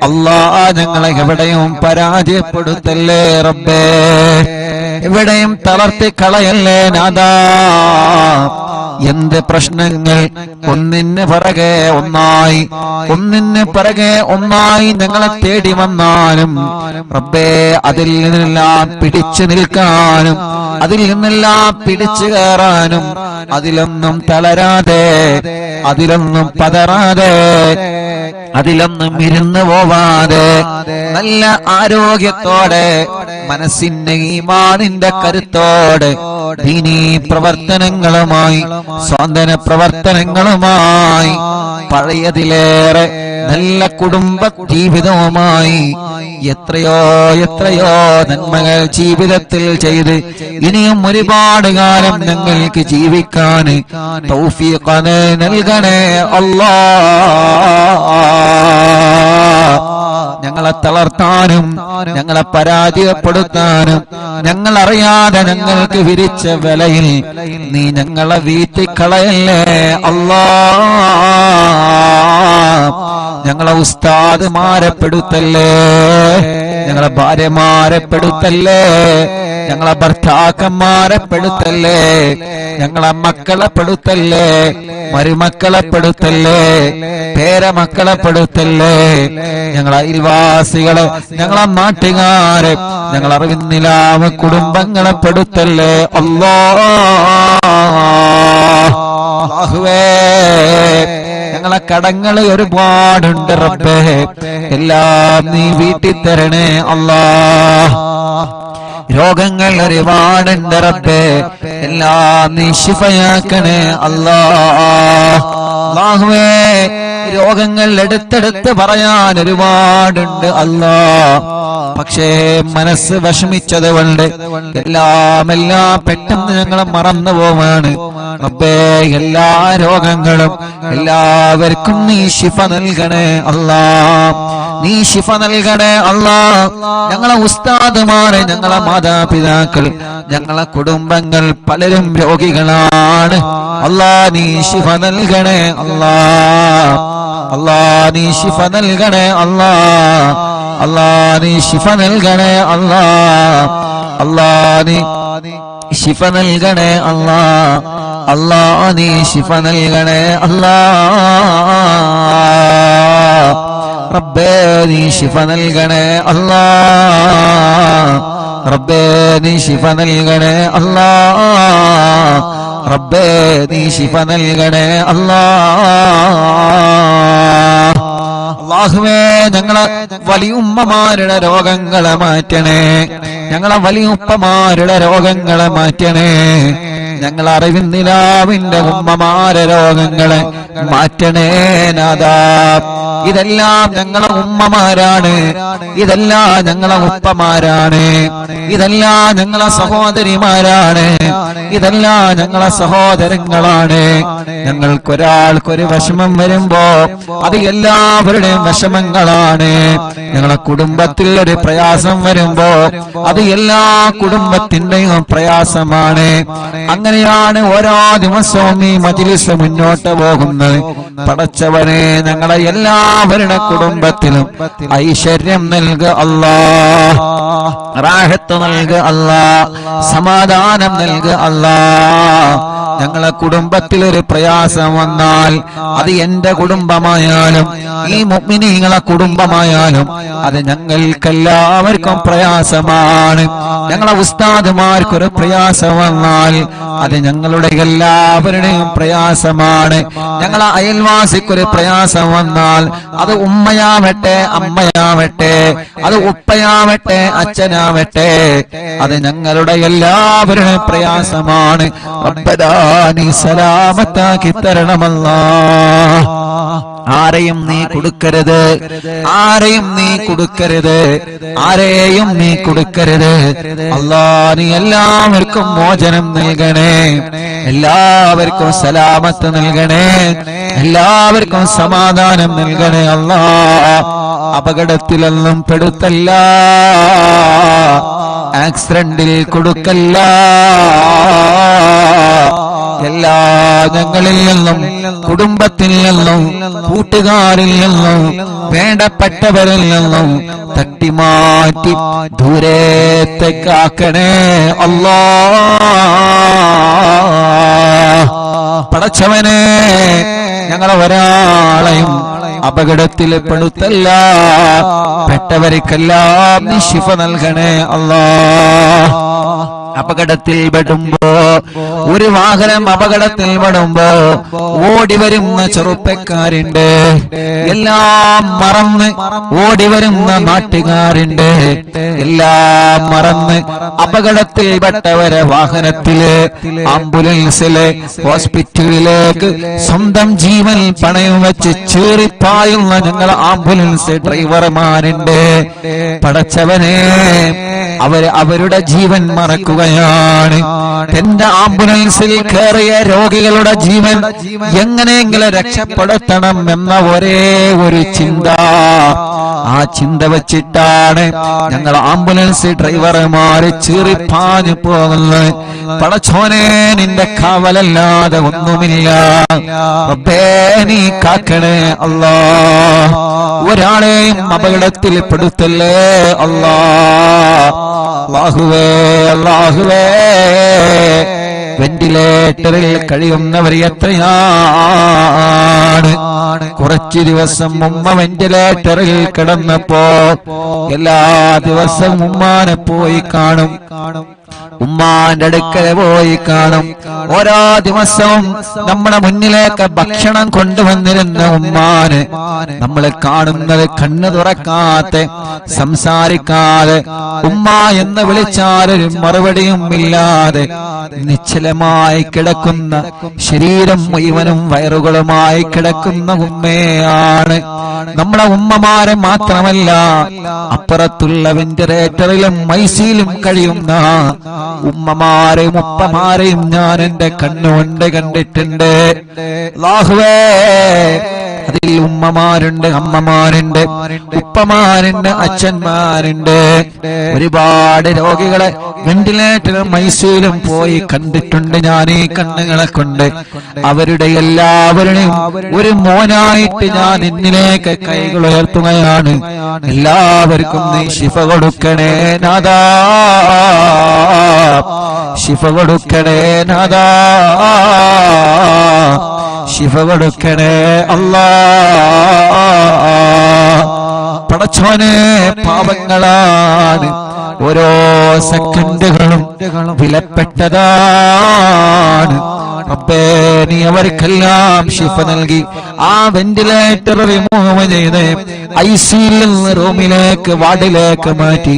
അല്ലാഹ്. ഞങ്ങളെ എവിടെയും പരാജയപ്പെടുത്തല്ലേ റബ്ബേ, എവിടെയും തളർത്തി കളയല്ലേ നാദാ. എന്ത് പ്രശ്നങ്ങൾ ഒന്നിന് പിറകെ ഒന്നായി ഒന്നിന് പിറകെ ഒന്നായി ഞങ്ങളെ തേടി വന്നാലും റബ്ബേ, അതിൽ നിന്നെല്ലാം പിടിച്ചു നിൽക്കാനും അതിൽ നിന്നെല്ലാം പിടിച്ചു കയറാനും അതിലൊന്നും തളരാതെ അതിലൊന്നും പതറാതെ അതിലൊന്നും ഇരുന്നു പോവാതെ നല്ല ആരോഗ്യത്തോടെ മനസ്സിന്റെ ഈമാനിന്റെ കരുത്തോടെ ദീനീ പ്രവർത്തനങ്ങളുമായി സ്വാന്തന പ്രവർത്തനങ്ങളുമായി പഴയതിലേറെ നല്ല കുടുംബ ജീവിതവുമായി എത്രയോ എത്രയോ നന്മകൾ ജീവിതത്തിൽ ചെയ്ത് ഇനിയും ഒരുപാട് കാലം ഞങ്ങൾക്ക് ജീവിക്കാൻ തൗഫീഖ് നൽകണേ അല്ലാഹ്. ഞങ്ങളെ തളർത്താനും ഞങ്ങളെ പരാജയപ്പെടുത്താനും ഞങ്ങളറിയാതെ ഞങ്ങൾക്ക് വിരിച്ച വിലയിൽ നീ ഞങ്ങളെ വീഴ്ത്തിക്കളയല്ലേ അല്ലാഹ്. ഞങ്ങളെ ഉസ്താദുമാരെ പെടുത്തല്ലേ, ഞങ്ങളെ ഭാര്യമാരെ പെടുത്തല്ലേ, ഞങ്ങളെ ഭർത്താക്കന്മാരെ പെടുത്തല്ലേ, ഞങ്ങളെ മക്കളെ പെടുത്തല്ലേ, മരുമക്കളെ പെടുത്തല്ലേ, പേരമക്കളെ പെടുത്തല്ലേ, ഞങ്ങളെ അയൽവാസികളെ, ഞങ്ങളെ നാട്ടുകാരെ, ഞങ്ങളെ അറിവിന്നിലാവ് കുടുംബങ്ങളെ പെടുത്തല്ലേ അല്ലാഹുവേ. ഞങ്ങളെ കടങ്ങൾ ഒരുപാടുണ്ട് റബ്ബേ, എല്ലാം നീ വീട്ടി തരണേ അല്ലാഹ്. രോഗങ്ങൾ ഒരുപാടുണ്ട് റബ്ബേ, എല്ലാം നീ ശിഫയാക്കണേ അല്ലാഹുവേ. രോഗങ്ങൾ എടുത്തെടുത്ത് പറയാൻ ഒരുപാടുണ്ട് അല്ലാഹ്, പക്ഷേ മനസ്സ് വിഷമിച്ചത് കൊണ്ട് എല്ലാം പെട്ടെന്ന് ഞങ്ങൾ മറന്നു പോവാണ് റബ്ബേ. എല്ലാ രോഗങ്ങളും എല്ലാവർക്കും നീ ശിഫ നൽകണേ അല്ലാഹ്, നീ ശിഫ നൽകണേ അല്ലാഹ്. ഞങ്ങളെ ഉസ്താദുമാരെ, ഞങ്ങളെ മാതാപിതാക്കൾ, ഞങ്ങളെ കുടുംബങ്ങൾ പലരും രോഗികളാണ് അല്ലാഹ്. നീ ശിഫ നൽകണേ അല്ലാഹ്, അല്ലാഹ് നീ ശിഫ നൽകണേ അല്ലാഹ്. അല്ലാ നീ ശിഫ നൽകണേ അല്ലാ. അല്ലാ നീ ശിഫ നൽകണേ അല്ലാ. അല്ലാ നീ ശിഫ നൽകണേ അല്ലാ. റബ്ബേ നീ ശിഫ നൽകണേ അല്ലാ. റബ്ബേ നീ ശിഫ നൽകണേ അല്ലാ. റബ്ബേ നീ ശിഫ നൽകണേ അല്ലാ. അല്ലാഹുവേ ഞങ്ങളെ വലിയുമ്മമാരുടെ രോഗങ്ങളെ മാറ്റണേ. ഞങ്ങളെ വലിയുപ്പമാരുടെ രോഗങ്ങളെ മാറ്റണേ. ഞങ്ങൾ അറിവിന്ദിലാവിന്റെ ഉമ്മമാരെ രോഗങ്ങളെ മാറ്റണേ നാഥാ. ഇതെല്ലാം ഞങ്ങളെ ഉമ്മമാരാണ്, ഇതെല്ലാം ഞങ്ങളെ ഉപ്പമാരാണ്, ഇതെല്ലാം ഞങ്ങളെ സഹോദരിമാരാണ്, ഇതെല്ലാം ഞങ്ങളെ സഹോദരങ്ങളാണ്. ഞങ്ങൾക്കൊരാൾക്കൊരു വിഷമം വരുമ്പോ അത് എല്ലാവരുടെയും വിഷമങ്ങളാണ്. ഞങ്ങളെ കുടുംബത്തിൽ ഒരു പ്രയാസം വരുമ്പോ അത് എല്ലാ കുടുംബത്തിന്റെയും പ്രയാസമാണ്. അങ്ങനെയാണ് ഓരോ ദിവസവും ഈ മജ്‌ലിസ് മുന്നോട്ട് പോകുന്നത്. പടച്ചവനെ ഞങ്ങളെ എല്ലാവരുടെ കുടുംബത്തിലും ഐശ്വര്യം നൽകുക അല്ലാ, റാഹത്ത് നൽകുക അല്ലാ, സമാധാനം നൽകുക അല്ലാ. ഞങ്ങളെ കുടുംബത്തിൽ ഒരു പ്രയാസം വന്നാൽ അത് എന്റെ കുടുംബമായാലും ഈ മുഅ്മിനീങ്ങളെ കുടുംബമായാലും അത് ഞങ്ങൾക്കെല്ലാവർക്കും പ്രയാസമാണ്. ഞങ്ങളെ ഉസ്താദുമാർക്കൊരു പ്രയാസം വന്നാൽ അത് ഞങ്ങളുടെ എല്ലാവരുടെയും പ്രയാസമാണ്. ഞങ്ങളെ അയൽവാസിക്കൊരു പ്രയാസം വന്നാൽ അത് ഉമ്മയാവട്ടെ അമ്മയാവട്ടെ, അത് ഉപ്പയാവട്ടെ അച്ഛനാവട്ടെ, അത് ഞങ്ങളുടെ എല്ലാവരുടെയും പ്രയാസമാണ്. റബ്ബനാ നീ സലാമത്താക്കി തരണമല്ലാ. ആരെയും നീ കൊടുക്കരുത്, ആരെയും നീ കൊടുക്കരുത്, ആരെയും നീ കൊടുക്കരുത്. അല്ലാ നീ എല്ലാവർക്കും മോചനം നൽകണേ, എല്ലാവർക്കും സലാമത്ത് നൽകണേ, എല്ലാവർക്കും സമാധാനം നൽകണേ. അല്ലാ അപകടത്തിലൊന്നും പെടുത്തല്ല, ആക്സിഡന്റിൽ കൊടുക്കല്ല. എല്ലാ ഞങ്ങളിൽ നിന്നും കുടുംബത്തിൽ നിന്നും കൂട്ടുകാരിൽ നിന്നും വേണ്ടപ്പെട്ടവരിൽ നിന്നും തട്ടിമാറ്റി ദൂരത്തേക്കാക്കണേ അല്ലാ. പടച്ചവനെ ഞങ്ങളെ ഒരാളെയും അപകടത്തിൽ പെടുത്തല്ല, പെട്ടവർക്കെല്ലാം നീ ശിഫ നൽകണേ അല്ലാ. അപകടത്തിൽ പെടുമ്പോ, ഒരു വാഹനം അപകടത്തിൽ പെടുമ്പോ ഓടി വരുന്ന ചെറുപ്പക്കാരുണ്ട്, എല്ലാം മറന്ന് ഓടി വരുന്ന നാട്ടുകാരുണ്ട്, എല്ലാം മറന്ന് അപകടത്തിൽ പെട്ടവരെ വാഹനത്തില് ആംബുലൻസില് ഹോസ്പിറ്റലിലേക്ക് സ്വന്തം ജീവൻ പണയം വെച്ച് ചീറിപ്പായുന്ന ഞങ്ങൾ ആംബുലൻസ് ഡ്രൈവർമാരുണ്ട്. പടച്ചവനെ അവരുടെ ജീവൻ മറക്കുകയാണ്. എന്റെ ആംബുലൻസിൽ കയറിയ രോഗികളുടെ ജീവൻ എങ്ങനെയെങ്കിലും രക്ഷപ്പെടുത്തണം എന്ന ഒരേ ഒരു ചിന്ത, ആ ചിന്ത വെച്ചിട്ടാണ് ഞങ്ങൾ ആംബുലൻസ് ഡ്രൈവർമാര് ചീറിപ്പാഞ്ഞു പോകുന്നത്. പടച്ചോനെ നിന്റെ കാവലല്ലാതെ ഒന്നുമില്ല. റബ്ബേ നീ കാക്കണേ അല്ലാ. ഒരാളെയും അപകടത്തിൽ പെടുത്തല്ലേ അല്ലാ. അല്ലാഹുവേ അല്ലാഹുവേ, വെന്റിലേറ്ററിൽ കഴിയുന്നവർ എത്രയാണ്. കുറച്ചു ദിവസം ഉമ്മ വെന്റിലേറ്ററിൽ കിടന്നപ്പോ എല്ലാ ദിവസവും ഉമ്മാനെ പോയി കാണും, ഉമ്മാന്റെ അടുക്കൽ പോയി കാണും. ഓരോ ദിവസവും നമ്മുടെ മുന്നിലേക്ക് ഭക്ഷണം കൊണ്ടുവന്നിരുന്ന ഉമ്മാന് നമ്മൾ കാണുന്നത് കണ്ണു തുറക്കാതെ സംസാരിക്കാതെ ഉമ്മ എന്ന് വിളിച്ചാലൊരു മറുപടിയും ഇല്ലാതെ നിശ്ചലമായി കിടക്കുന്ന, ശരീരം മുഴുവനും വയറുകളുമായി കിടക്കുന്ന ഉമ്മയാണ്. നമ്മളെ ഉമ്മമാരെ മാത്രമല്ല, അപ്പുറത്തുള്ള വെന്റിലേറ്ററിലും ഐസിയിലും കഴിയുന്ന ഉമ്മമാരെയും ഉപ്പമാരെയും ഞാൻ എന്റെ കണ്ണുകൊണ്ട് കണ്ടിട്ടുണ്ട്. അല്ലാഹുവേ അതിൽ ഉമ്മമാരുണ്ട്, അമ്മമാരുണ്ട്, ഉപ്പമാരുണ്ട്, അച്ഛന്മാരുണ്ട്. ഒരുപാട് രോഗികളെ വെന്റിലേറ്ററിലും ഐസിയുലും പോയി കണ്ടിട്ടുണ്ട് ഞാൻ ഈ കണ്ണുകളെ കൊണ്ട്. അവരുടെ എല്ലാവരുടെയും ഒരു മോനായിട്ട് ഞാൻ എന്നിലേക്ക് കൈകൾ ഉയർത്തുകയാണ്. എല്ലാവർക്കും നീ ശിഫ കൊടുക്കണേ നാഥാ, ശിഫ കൊടുക്കണേ നാഥാ, ശിഫ കൊടുക്കണേ അല്ലാഹ്. പടച്ചോനെ, പാപങ്ങളാണ്, ഓരോ സെക്കൻഡുകളും വിലപ്പെട്ടതാണ്. റബ്ബേ, നീ അവർക്കെല്ലാം ശിഫ നൽകി ആ വെന്റിലേറ്റർ റിമൂവ് ചെയ്ത് ഐസിയിൽ നിന്ന് റൂമിലേക്ക്, വാർഡിലേക്ക് മാറ്റി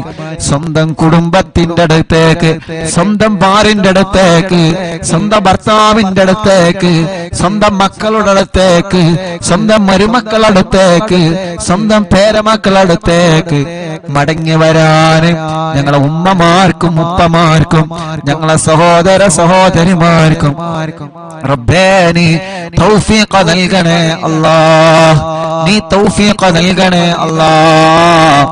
സ്വന്തം കുടുംബത്തിന്റെ അടുത്തേക്ക്, സ്വന്തം ഭാര്യന്റെ അടുത്തേക്ക്, സ്വന്തം ഭർത്താവിന്റെ അടുത്തേക്ക്, സ്വന്തം മക്കളുടെ അടുത്തേക്ക്, സ്വന്തം മരുമക്കളുടെ അടുത്തേക്ക്, സ്വന്തം പേരമക്കളുടെ അടുത്തേക്ക് മടങ്ങി വരാനും ഞങ്ങളെ ഉമ്മമാർക്കും ഉപ്പമാർക്കും ഞങ്ങളെ സഹോദര സഹോദരിമാർക്കും റബ്ബേ നീ തൗഫീഖ് നൽകണേ അല്ലാഹ്, നീ തൗഫീഖ് നൽകണേ അല്ലാഹ്.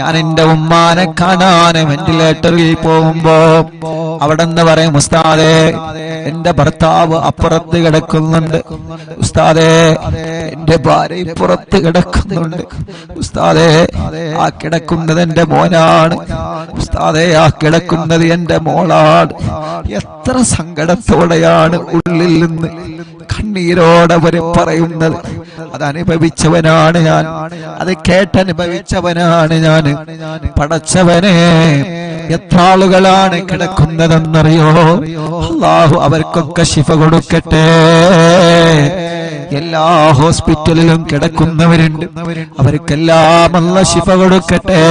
ഞാൻ എന്റെ ഉമ്മാനെ കാണാൻ വെന്റിലേറ്ററിൽ പോകുമ്പോ അവിടെ നിന്ന് പറയും, ഉസ്താദേ എന്റെ ഭർത്താവ് അപ്പുറത്ത് കിടക്കുന്നുണ്ട്, ഉസ്താദേ എന്റെ ഭാര്യ പുറത്ത് കിടക്കുന്നുണ്ട്, ഉസ്താദേ ആ കിടക്കുന്നത് എന്റെ മോനാണ്, ഉസ്താദേ ആ കിടക്കുന്നത് എന്റെ മോളാണ്. എത്ര സങ്കടത്തോടെയാണ് ഉള്ളിൽ നിന്ന് കണ്ണീരോടെ അവര് പറയുന്നത്. അതനുഭവിച്ചവനാണ് ഞാൻ, അത് കേട്ടനുഭവിച്ചവനാണ് ഞാൻ. പടച്ചവനെ, എത്ര ആളുകളാണ് കിടക്കുന്നതെന്നറിയോ? അല്ലാഹു അവർക്കൊക്കെ ശിഫ കൊടുക്കട്ടെ. എല്ലാ ഹോസ്പിറ്റലിലും കിടക്കുന്നവരുണ്ട്, അവർക്കെല്ലാം അല്ലാഹു ശിഫ കൊടുക്കട്ടെ.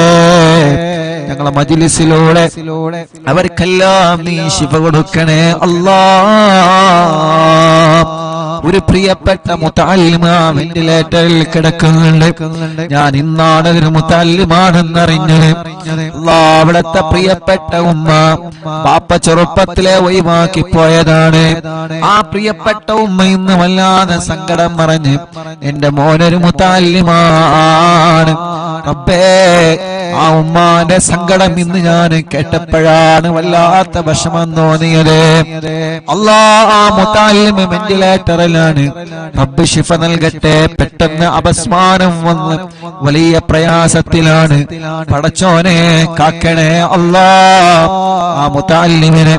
ഞങ്ങളെ മജ്‌ലിസിലൂടെ അവർക്കെല്ലാം നീ ശിഫ കൊടുക്കണേ അല്ലാഹ്. ഒരു പ്രിയപ്പെട്ട മുതഅല്ലിമ വെന്റിലേറ്ററിൽ കിടക്കുന്നുണ്ട്. ഞാൻ ഇന്നാണ് ഒരു മുതഅല്ലിമാണെന്നറിഞ്ഞത്. അവിടുത്തെ പ്രിയപ്പെട്ട ഉമ്മ ബാപ്പ ചെറുപ്പത്തിലെ ഒഴിവാക്കി പോയതാണ്. ആ പ്രിയപ്പെട്ട ഉമ്മ ഇന്ന് വല്ലാതെ സങ്കടം പറഞ്ഞ് എന്റെ മോനൊരു മുതഅല്ലിമാണ്. റബ്ബേ, ആ ഉമ്മാന്റെ സങ്കടം ഇന്ന് ഞാൻ കേട്ടപ്പോഴാണ് വല്ലാത്ത വിഷമം തോന്നിയത്. അല്ലാഹ്, ആ മുതഅല്ലിമ വെന്റിലേറ്ററിലാണ്. റബ്ബ് ശിഫ നൽകട്ടെ. പെട്ടെന്ന് അപസ്മാരം വന്ന് വലിയ പ്രയാസത്തിലാണ്. പടച്ചോനെ കാക്കണേ അല്ലാഹ്. ആ മുതഅല്ലിമിനെ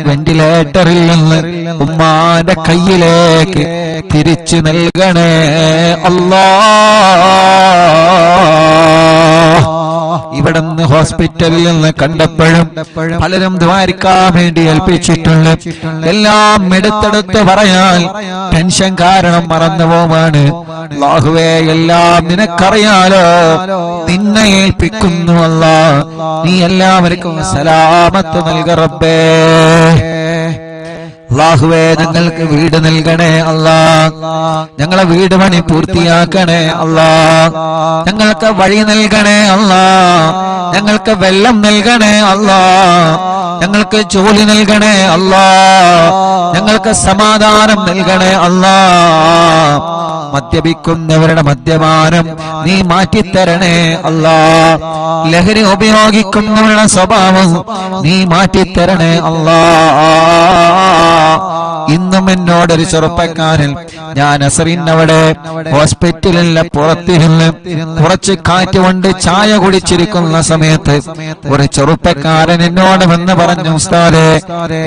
വെന്റിലേറ്ററിൽ നിന്ന് ഉമ്മാന്റെ കയ്യിലേക്ക് തിരിച്ചു നൽകണേ അല്ലാഹ്. ഇവിടുന്ന് ഹോസ്പിറ്റലിൽ നിന്ന് കണ്ടപ്പോഴും പലരും ദ്വാരിക്കാൻ വേണ്ടി ഏൽപ്പിച്ചിട്ടുണ്ട്. എല്ലാം എടുത്തെടുത്ത് പറയാൻ ടെൻഷൻ കാരണം മറന്നുപോവാണ്. അല്ലാഹുവേ, എല്ലാം നിനക്കറിയാലോ, നിന്നെ ഏൽപ്പിക്കുന്നു അല്ലാഹ്. നീ എല്ലാവർക്കും സലാമത്ത് നൽക റബ്ബേ. അല്ലാഹുവേ, ഞങ്ങൾക്ക് വീട് നൽകണേ അല്ലാഹ്. ഞങ്ങളെ വീട് പണി പൂർത്തിയാക്കണേ അല്ലാഹ്. ഞങ്ങൾക്ക് വഴി നൽകണേ അല്ലാഹ്. ഞങ്ങൾക്ക് വെള്ളം നൽകണേ അല്ലാഹ്. ഞങ്ങൾക്ക് ജോലി നൽകണേ അല്ലാഹ്. ഞങ്ങൾക്ക് സമാധാനം നൽകണേ അല്ലാഹ്. മദ്യപിക്കുന്നവരുടെ മദ്യപാനം നീ മാറ്റിത്തരണേ അല്ലാഹ്. ലഹരി ഉപയോഗിക്കുന്നവരുടെ സ്വഭാവം നീ മാറ്റിത്തരണേ അല്ലാഹ്. ഇന്നും എന്നോടൊരു ചെറുപ്പക്കാരൻ, ഞാൻ അസറിനവിടെ ഹോസ്പിറ്റലിലെ പുറത്തിരുന്ന് കുറച്ച് കാറ്റ് കൊണ്ട് ചായ കുടിച്ചിരിക്കുന്ന സമയത്ത് ഒരു ചെറുപ്പക്കാരൻ എന്നോട് വന്ന് പറഞ്ഞു, ഉസ്താദേ,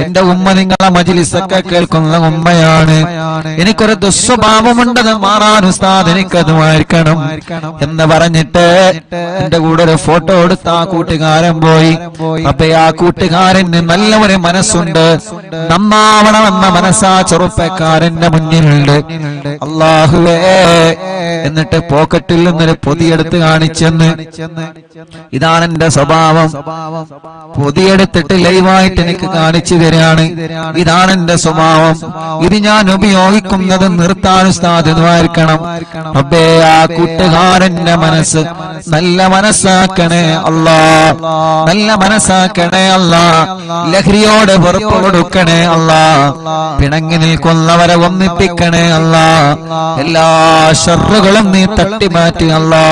എന്റെ ഉമ്മ നിങ്ങളെ മജ്‌ലിസൊക്കെ കേൾക്കുന്ന ഉമ്മയാണ്, എനിക്കൊരു ദുസ്വഭാവമുണ്ടെന്ന് മാറാൻ ഉസ്താദ് എനിക്കത് മാറ്റണം എന്ന് പറഞ്ഞിട്ട് എന്റെ കൂടെ ഒരു ഫോട്ടോ എടുത്ത് ആ കൂട്ടുകാരൻ പോയി. അപ്പൊ ആ കൂട്ടുകാരന് നല്ല ഒരു മനസ്സുണ്ട്, നന്നാവണമെന്ന മനസ്സാ ചെറുപ്പക്കാരന്റെ മുന്നിലുണ്ട്. അല്ലാഹുവേ, എന്നിട്ട് പോക്കറ്റിൽ നിന്നൊരു പൊതിയെടുത്ത് കാണിച്ചെന്ന്, ഇതാണ് എന്റെ സ്വഭാവം. പൊതിയെടുത്തിട്ട് ലൈവായിട്ട് എനിക്ക് കാണിച്ചു തരാണ്, ഇതാണ് എന്റെ സ്വഭാവം, ഇത് ഞാൻ ഉപയോഗിക്കുന്നത് നിർത്താൻ ഉസ്താദ് ദ്വാരിക്കണം. റബ്ബേ, ആ കൂട്ടുകാരന്റെ മനസ്സ് നല്ല മനസ്സാക്കണേ അല്ലാഹ്, നല്ല മനസ്സാക്കണേ അല്ലാഹ്. ലഹരിയോട് വെറുപ്പ് കൊടുക്കണേ അല്ലാഹ്. പിണങ്ങി നിൽക്കുന്നവരെ ഒന്നിപ്പിക്കണേ അല്ലാഹ്. എല്ലാ ശർറിൽ ഷറുകളും നീ തട്ടിമാറ്റി അല്ലാ.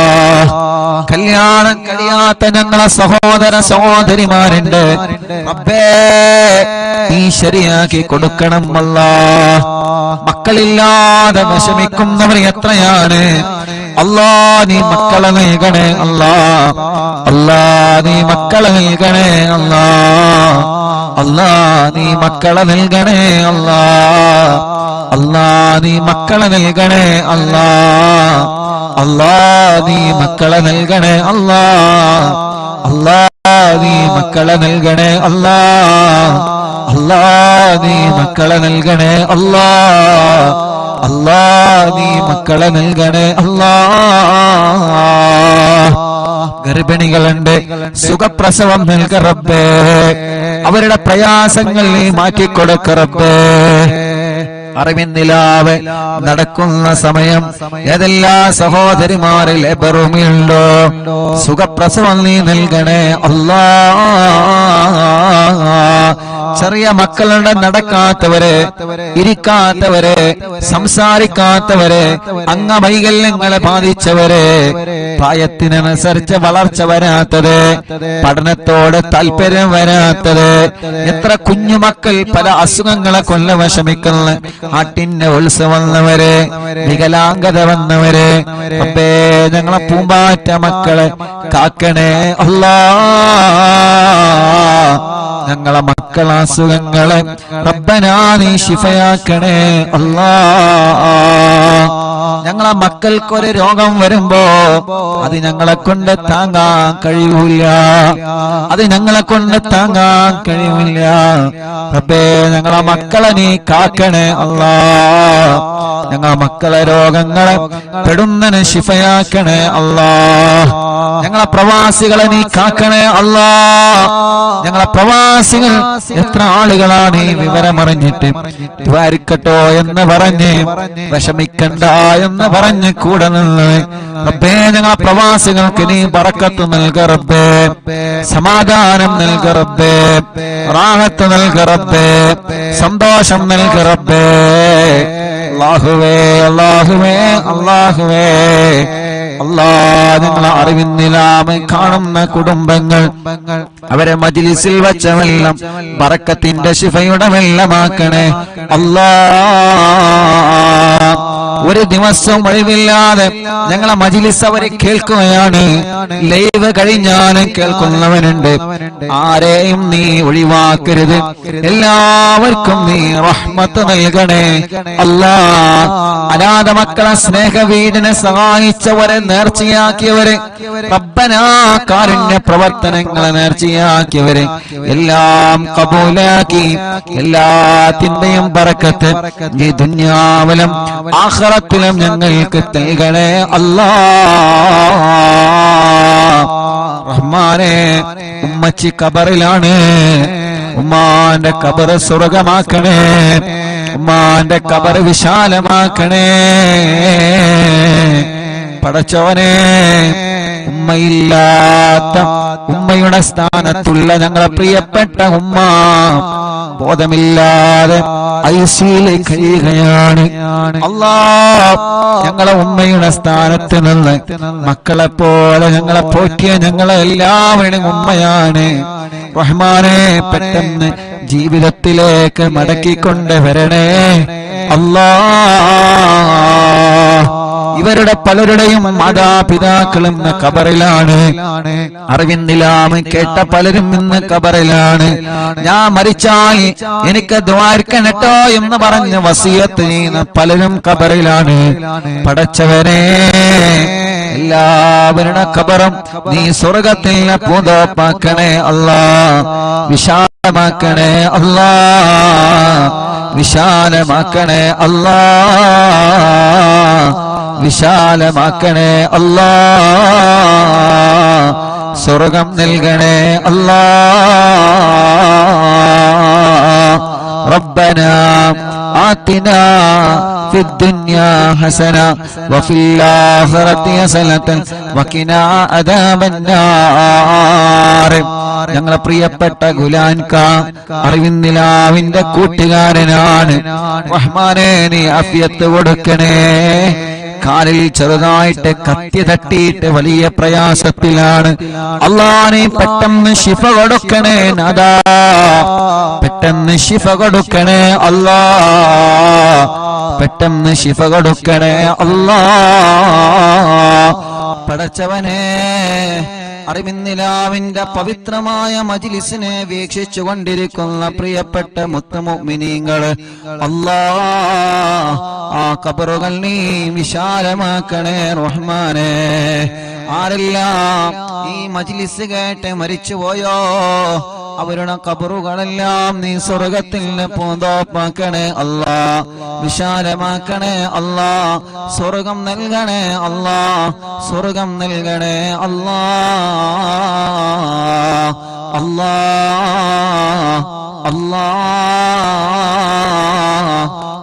കല്യാണം കഴിയാത്ത ഞങ്ങളെ സഹോദര സഹോദരിമാരുണ്ട് റബ്ബേ, നീ ശരിയാക്കി കൊടുക്കണം അല്ലാ. മക്കളില്ലാതെ വിഷമിക്കുന്നവർ എത്രയാണ് അല്ലാ. നീ മക്കളെ നൽകണേ അല്ലാ. അല്ലാ നീ മക്കളെ നൽകണേ അല്ലാ. അല്ലാ നീ മക്കളെ നൽകണേ അല്ലാ. അല്ലാ നീ മക്കളെ നൽകണേ അല്ലാ. അല്ലാ നീ മക്കളെ നൽകണേ അല്ലാ. അല്ലാ നീ മക്കളെ നൽകണേ അല്ലാ. അല്ലാ നീ മക്കളെ നൽകണേ അല്ലാ. അല്ലാ നീ മക്കളെ നൽകണേ അല്ലാ. ഗർഭിണികളുണ്ട്, സുഖപ്രസവം നൽക റബ്ബേ. അവരുടെ പ്രയാസങ്ങൾ നീ മാറ്റിക്കൊടുക്ക റബ്ബേ. അറിവിന്നിലാവ് നടക്കുന്ന സമയം ഏതെല്ലാ സഹോദരിമാരിൽ ലേബറുമുണ്ടോ സുഖപ്രസവം നീ നൽകണേ അല്ലാ. ചെറിയ മക്കളുടെ നടക്കാത്തവരെ, ഇരിക്കാത്തവരെ, സംസാരിക്കാത്തവരെ, അംഗവൈകല്യങ്ങളെ ബാധിച്ചവരെ, പ്രായത്തിനനുസരിച്ച് വളർച്ച വരാത്തത്, പഠനത്തോട് താല്പര്യം വരാത്തത്, എത്ര കുഞ്ഞുമക്കൾ പല അസുഖങ്ങളെ കൊല്ല വിഷമിക്കുന്ന ആട്ടിന്റെ ഉത്സവം വന്നവരെ, വികലാംഗത വന്നവരെ, അപ്പേ ഞങ്ങളെ പൂമ്പാറ്റ മക്കളെ കാക്കണേ അല്ലാ. ഞങ്ങളെ മക്കളെ അസുഖങ്ങളെ റബ്ബനാ നീ ശിഫയാക്കണേ അല്ലാ. ഞങ്ങളെ മക്കൾക്കൊരു രോഗം വരുമ്പോ അത് ഞങ്ങളെ കൊണ്ട് താങ്ങാൻ കഴിയൂല. അത് ഞങ്ങളെ കൊണ്ട് താങ്ങാൻ കഴിയൂല. റബ്ബേ ഞങ്ങളെ മക്കളെ നീ കാക്കണേ അല്ലാ. ഞങ്ങളെ മക്കളെ രോഗങ്ങളെ പെടുന്നതിന് ശിഫയാക്കണേ അല്ലാ. ഞങ്ങളെ പ്രവാസികളെ നീ കാക്കണേ അല്ലാ. ഞങ്ങളെ പ്രവാസികൾ എത്ര ആളുകളാണ് ഈ വിവരമറിഞ്ഞിട്ട് ദ്വാരിക്കട്ടോ എന്ന് പറഞ്ഞ് വിഷമിക്കണ്ട എന്ന് പറഞ്ഞ് കൂടെ നിന്ന് റബ്ബേ ഞങ്ങളെ പ്രവാസികൾക്ക് നീ ബറക്കത്ത് നൽക റബ്ബേ. സമാധാനം നൽക റബ്ബേ. റാഹത്ത് നൽക റബ്ബേ. സന്തോഷം നൽക റബ്ബേ. അല്ലാഹുവേ അല്ലാഹുവേ അല്ലാഹുവേ അല്ലാ. നിങ്ങളെ അറിവിന്നിലാമ കാണുന്ന കുടുംബങ്ങൾ അവരെ മജ്ലിസിൽ വച്ച വെള്ളം ബറക്കത്തിന്റെ ശിഫയുടെ വെള്ളമാക്കണേ അല്ലാ. ഒരു ദിവസം ഒഴിവില്ലാതെ ഞങ്ങളെ മജ്ലിസ് അവരെ കേൾക്കുകയാണ്. ലൈവ് കഴിഞ്ഞാലും കേൾക്കുന്നവനുണ്ട്. ആരെയും നീ ഒഴിവാക്കരുത്. എല്ലാവർക്കും നീ റഹ്മത്ത് നൽകണേ അല്ലാ. അനാഥ മക്കളെ സ്നേഹവീടിനെ സഹായിച്ചവരെ, നേർച്ചയാക്കിയവരെ, റബ്ബനാ കാരുണ്യ പ്രവർത്തനങ്ങളെ നേർച്ചയാക്കിയവരെ എല്ലാം കബൂലാക്കി എല്ലാത്തിന്റെയും ബറക്കത്ത് ഈ ദുനിയാവിലും ആഖിറത്തിലും ഞങ്ങൾക്ക് നൽകണേ അല്ലാ. റഹ്മാനേ, ഉമ്മച്ചി ഖബറിലാണ്. ഉമ്മാന്റെ ഖബർ സ്വർഗമാക്കണേ. ഉമ്മാന്റെ ഖബർ വിശാലമാക്കണേ. പടച്ചോനെ, ഉമ്മയില്ലാത്ത ഉമ്മയുടെ സ്ഥാനത്തുള്ള ഞങ്ങളെ പ്രിയപ്പെട്ട ഉമ്മ ബോധമില്ലാതെ ഐസിയിലേക്ക് കഴിയുകയാണ് അല്ലാ. ഞങ്ങളെ ഉമ്മയുടെ സ്ഥാനത്ത് നിന്ന് മക്കളെ പോലെ ഞങ്ങളെ പോറ്റിയ ഞങ്ങളെ എല്ലാവരും ഉമ്മയാണ്. റഹ്മാനെ, പെട്ടെന്ന് ജീവിതത്തിലേക്ക് മടക്കിക്കൊണ്ട് വരണേ അല്ലാ. ഇവരുടെ പലരുടെയും മാതാപിതാക്കളും ഇന്ന് ഖബറിലാണ്. അറിവിന്നിലാമ കേട്ട പലരും ഇന്ന് ഖബറിലാണ്. ഞാൻ മരിച്ചാൽ എനിക്ക് ദ്വാരക്കണട്ടോ എന്ന് പറഞ്ഞ വസിയത്ത് ചെയ്യുന്ന പലരും ഖബറിലാണ്. പടച്ചവനെ, എല്ലാവരുടെ ഖബറും നീ സ്വർഗത്തിൽ പൂന്തോപ്പാക്കണേ അല്ലാ. വിശാലമാക്കണേ അല്ലാ. വിശാലമാക്കണേ അല്ലാ. വിശാലമാക്കണേ അല്ലാ. സ്വർഗം നൽകണേ അല്ലാ. റബ്ബനാ ആതിനാ في الدنيا حسنة وفي الآخرة حسنة وقنا عذاب النار. ഞങ്ങളെ പ്രിയപ്പെട്ട ഗുലാൻക അറിവിന്നിലാവിന്റെ കൂട്ടുകാരനാണ്. റഹ്മാനേ, നീ ആഫിയത്ത് കൊടുക്കണേ. കാലിൽ ചെറുതായിട്ട് കത്തി തട്ടിയിട്ട് വലിയ പ്രയാസത്തിലാണ്. അല്ലാഹുവേ പെട്ടെന്ന് ശിഫ കൊടുക്കണേ നാഥാ, പെട്ടെന്ന് ശിഫ കൊടുക്കണേ അല്ലാഹ്, പെട്ടെന്ന് ശിഫ കൊടുക്കണേ അല്ലാഹ്. പടച്ചവനെ, അറിവിന്നിലാവിന്റെ പവിത്രമായ മജ്ലിസിനെ വീക്ഷിച്ചു കൊണ്ടിരിക്കുന്ന പ്രിയപ്പെട്ട മുത്തുമുഅ്മിനീങ്ങള്, അല്ലാഹ് ആ ഖബറുകൾ നീ വിശാലമാക്കണേ റഹ്മാനേ. ആരെല്ലാം ഈ മജ്ലിസ് കേട്ട് മരിച്ചുപോയോ അവരുടെ ഖബറുകളെല്ലാം നീ സ്വർഗത്തിൽ പൂന്തോപ്പാക്കണേ അല്ലാഹ്, വിശാലമാക്കണേ അല്ലാഹ്, സ്വർഗം നൽകണേ അല്ലാഹ്, സ്വർഗം നൽകണേ അല്ലാഹ്, അല്ലാഹ്, അല്ലാഹ്.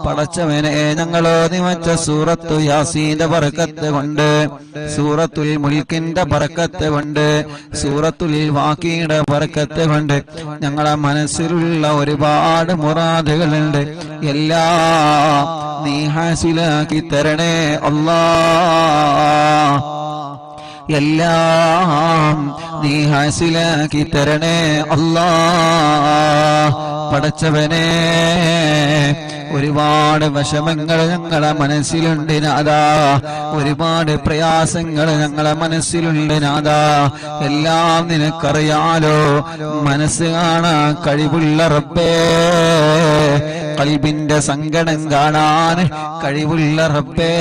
പടച്ചവനെ, ഞങ്ങളോ നിമച്ച സൂറത്തു യാസീന്റെ ബറക്കത്ത് കൊണ്ട്, സൂറത്തുൽ മുൽക്കിന്റെ ബറക്കത്ത് കൊണ്ട്, സൂറത്തുൽ വാഖിയുടെ ബറക്കത്ത് കൊണ്ട് ഞങ്ങളെ മനസ്സിലുള്ള ഒരുപാട് മുറാദുകളുണ്ട്, എല്ലാം നീ ഹാസിലാക്കി തരണേ അല്ലാഹ്, എല്ലാം നീ ഹാസിലാക്കി തരണേ അല്ലാഹ്. പടച്ചവനെ, ഒരുപാട് വിഷമങ്ങൾ ഞങ്ങളെ മനസ്സിലുണ്ട് നാഥാ, ഒരുപാട് പ്രയാസങ്ങൾ ഞങ്ങളെ മനസ്സിലുണ്ട് നാഥാ. എല്ലാം നിനക്കറിയാലോ, മനസ്സ് കാണാൻ കഴിവുള്ള റബ്ബേ, ഖൽബിന്റെ സങ്കടം കാണാൻ കഴിവുള്ള റബ്ബേ,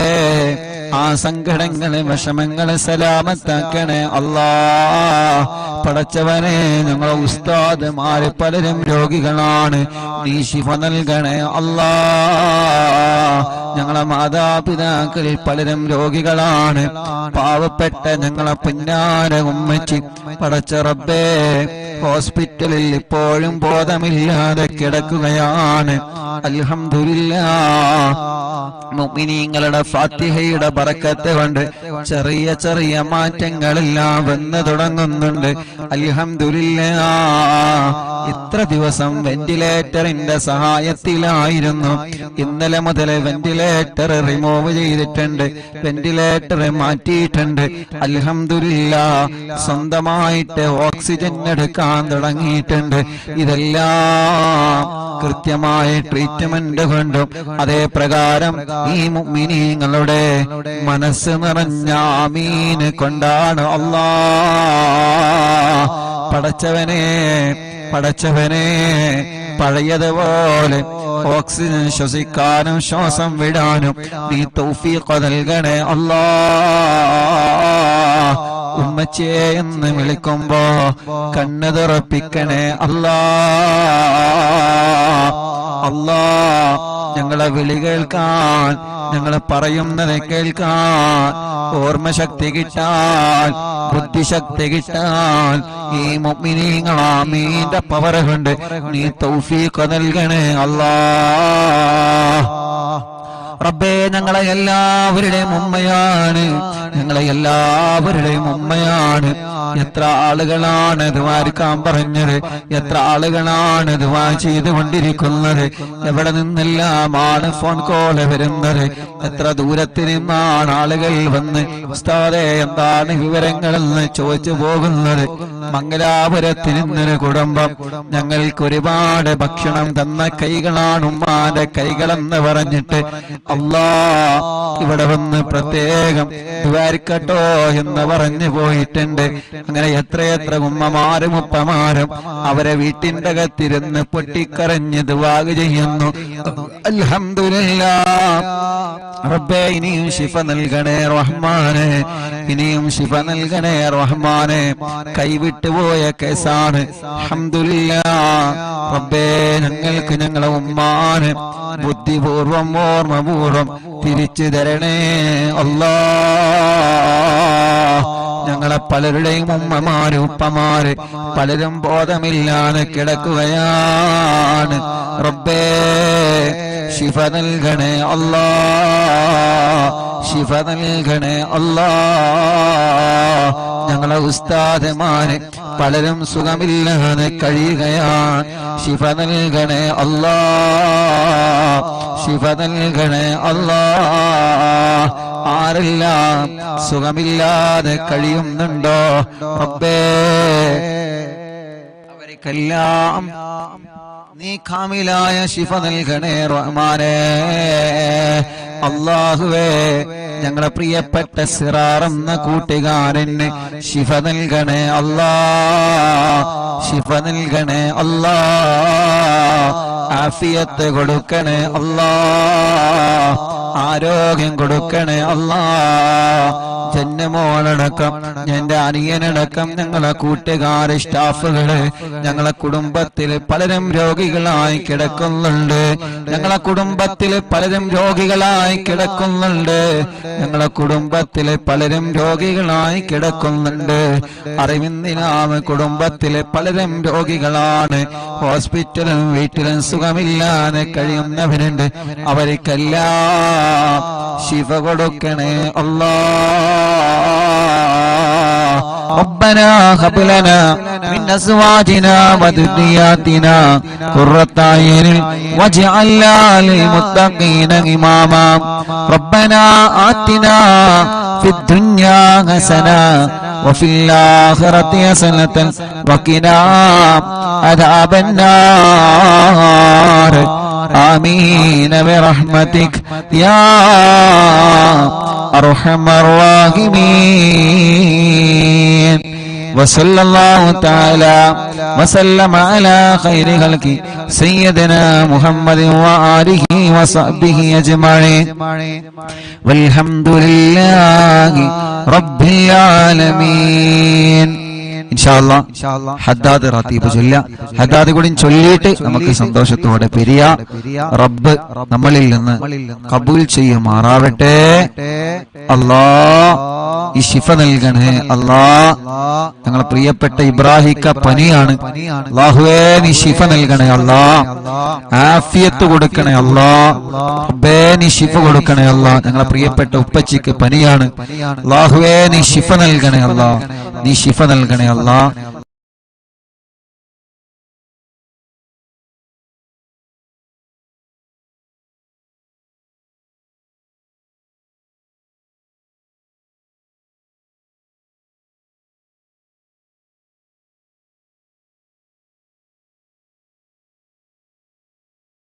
ആ സങ്കടങ്ങളെ വിഷമങ്ങളെ സലാമത്താക്കണേ അല്ലാഹ്. പടച്ചവനെ, ഞങ്ങളെ ഉസ്താദുമാര് പലരും രോഗികളാണ്, നീ ശിഫ നൽകണേ അല്ലാഹ്. ഞങ്ങളെ മാതാപിതാക്കളിൽ പലരും രോഗികളാണ്, പാവപ്പെട്ട ഞങ്ങളെ പുന്നാര ഉമ്മച്ചി പടച്ച റബ്ബേ ഹോസ്പിറ്റലിൽ ഇപ്പോഴും ബോധമില്ലാതെ കിടക്കുകയാണ്. അൽഹംദുലില്ലാഹ്, മുഅ്മിനീങ്ങളുടെ ഫാത്തിഹയുടെ ബറക്കത്ത് കൊണ്ട് ചെറിയ ചെറിയ മാറ്റങ്ങളെല്ലാം വന്നു തുടങ്ങുന്നുണ്ട്. അൽഹംദുലില്ലാഹ്. ഇത്ര ദിവസം വെന്റിലേറ്ററിന്റെ സഹായത്തിലായിരുന്നു, ഇന്നലെ മുതൽ വെന്റിലേറ്റർ റിമൂവ് ചെയ്തിട്ടുണ്ട്, വെന്റിലേറ്റർ മാറ്റിയിട്ടുണ്ട്. അൽഹംദുലില്ലാഹ്, സ്വന്തമായിട്ട് ഓക്സിജൻ എടുക്കാൻ തുടങ്ങിയിട്ടുണ്ട്. ഇതെല്ലാം കൃത്യമായ ട്രീറ്റ്മെന്റ് കൊണ്ടും അതേ പ്രകാരം ഈ മുഅ്മിനീങ്ങളുടെ മനസ്സ് നിറഞ്ഞ ആമീൻ കൊണ്ടാണ് അല്ലാഹ്. പടച്ചവനെ, പടച്ചവനെ, പഴയതുപോലെ ഓക്സിജൻ ശ്വസിക്കാനും ശ്വാസം വിടാനും നീ തൗഫീഖ് നൽകണേ അല്ലാഹ്. ഉമ്മച്ചിയെ എന്ന് വിളിക്കുമ്പോ കണ്ണ് തുറപ്പിക്കണേ അല്ലാഹ്, അല്ലാഹ്. ഞങ്ങളെ വിളി കേൾക്കാൻ, ഞങ്ങളെ പറയുന്നത് കേൾക്കാൻ ഓർമ്മശക്തി കിട്ടാൻ, ബുദ്ധിശക്തി കിട്ടാൻ ഈ മുഅ്മിനീങ്ങൾ ആമീന്റെ പവർ കൊണ്ട് നീ തൗഫീഖ് നൽകണേ അല്ലാഹ്. റബ്ബേ, ഞങ്ങളെ എല്ലാവരുടെയും ഉമ്മയാണ്, ഞങ്ങളെ എല്ലാവരുടെയും ഉമ്മയാണ്. എത്ര ആളുകളാണ് ദ്വാരക്കാൻ പറഞ്ഞത്, എത്ര ആളുകളാണ് ദ്വാ ചെയ്തുകൊണ്ടിരിക്കുന്നത്, എവിടെ നിന്നെല്ലാമാണ് ഫോൺ കോള് വരുന്നത്, എത്ര ദൂരത്തിൽ നിന്നാണ് ആളുകൾ വന്ന് ഉസ്താദേ എന്താണ് വിവരങ്ങളെന്ന് ചോദിച്ചു പോകുന്നത്. മംഗലാപുരത്തിൽ നിന്നൊരു കുടുംബം ഞങ്ങൾക്ക് ഒരുപാട് ഭക്ഷണം തന്ന കൈകളാണ് ഉമ്മാന്റെ കൈകളെന്ന് പറഞ്ഞിട്ട് അല്ലാഹ് ഇവിടെ വന്ന് പ്രത്യേകം ദ്വാരിക്കട്ടോ എന്ന് പറഞ്ഞു പോയിട്ടുണ്ട്. അങ്ങനെ എത്രയെത്ര ഉമ്മമാരും ഉപ്പമാരും അവരെ വീട്ടിന്റെ അകത്തിരുന്ന് പൊട്ടിക്കരഞ്ഞ് ദുആ ചെയ്യുന്നു. അൽഹംദുലില്ലാഹ്. റബ്ബേ, ഇനിയും ശിഫ നൽകണേ റഹ്മാനെ, ഇനിയും ശിഫ നൽകണേ റഹ്മാനെ. കൈവിട്ടുപോയ കേസാണ്. അൽഹംദുലില്ലാഹ്. റബ്ബേ, ഞങ്ങൾക്ക് ഞങ്ങളെ ഉമ്മാനെ ബുദ്ധിപൂർവം ഓർമ്മപൂർവം തിരിച്ചു തരണേ അല്ലാഹ്. ഞങ്ങളെ പലരുടെയും ഉമ്മമാര് ഉപ്പമാര് പലരും ബോധമില്ലാതെ കിടക്കുകയാണ്. റബ്ബേ, ശിഫ നൽകണേ അല്ലാ, ശിഫ നൽകണേ അല്ലാ. ഞങ്ങളെ ഉസ്താദുമാര് പലരും സുഖമില്ലാതെ കഴിയുകയാണ്. ശിഫ നൽകണേ അല്ലാ, ശിഫ നൽകണേ അല്ലാ. ആരെല്ലാം സുഖമില്ലാതെ കഴിയുന്നുണ്ടോ റബ്ബേ, അവർക്കെല്ലാം നീ കാമിലായ ശിഫ നൽകണേ റഹ്മാനേ. അല്ലാഹുവേ, ഞങ്ങളെ പ്രിയപ്പെട്ട സിറാർ എന്ന കൂട്ടുകാരന് ശിഫ നൽകണേ അല്ലാ, ശിഫ നൽകണേ അല്ലാ. ആഫിയത്ത് കൊടുക്കണേ അല്ലാ, ആരോഗ്യം കൊടുക്കണേ അല്ലാ. ജന്മോളടക്കം എന്റെ അനിയനടക്കം ഞങ്ങളെ കൂട്ടുകാര് സ്റ്റാഫുകള് ഞങ്ങളെ കുടുംബത്തിൽ പലരും രോഗികളായി കിടക്കുന്നുണ്ട്. ഞങ്ങളെ കുടുംബത്തിൽ പലരും രോഗികളായി കിടക്കുന്നുണ്ട്. ഞങ്ങളെ കുടുംബത്തിൽ പലരും രോഗികളായി കിടക്കുന്നുണ്ട്. അറിവിന്ദിനാമ കുടുംബത്തിലെ പലരും രോഗികളാണ്. ഹോസ്പിറ്റലും വീട്ടിലും സുഖമില്ലാതെ കഴിയുന്നവരുണ്ട്. അവർക്കെല്ലാം ശിഫ കൊടുക്കണേ അല്ലാ. ربنا هب لنا من أزواجنا وذرياتنا قرة أعين واجعلنا للمتقين إماما. ربنا آتنا في الدنيا حسنة وفي الآخرة حسنة وقنا عذاب النار. آمين برحمتك يا أرحم الراحمين. وصلى الله تعالى وسلم على خير خلقه سيدنا محمد وآله وصحبه أجمعين والحمد لله رب العالمين. ഇൻഷാല്ലാ ഹദ്ദാദ് റാത്തീബ് ചൊല്ലുക. ഹദ്ദാദ് കൂടി ചൊല്ലിയിട്ട് നമുക്ക് സന്തോഷത്തോടെ പിരിയ. റബ്ബ് നമ്മളിൽ നിന്ന് കബൂൽ ചെയ്യുമാറാവട്ടെ. അല്ലാ, ഈ ശിഫ നൽകണേ അല്ലാ. ഞങ്ങളെ പ്രിയപ്പെട്ട ഇബ്രാഹിക്ക പനിയാണ്. അല്ലാഹുവേ, നീ ശിഫ നൽകണേ അല്ലാ. ആഫിയത്ത് കൊടുക്കണേ അല്ലാ. റബ്ബേ, നീ ശിഫ കൊടുക്കണേ അല്ലാ. ഞങ്ങളെ പ്രിയപ്പെട്ട ഉപ്പച്ചിക്ക് പനിയാണ്. അല്ലാഹുവേ, നീ ശിഫ നൽകണേ അല്ലാ. നീ ശിഫ നൽകണേ അല്ലാ.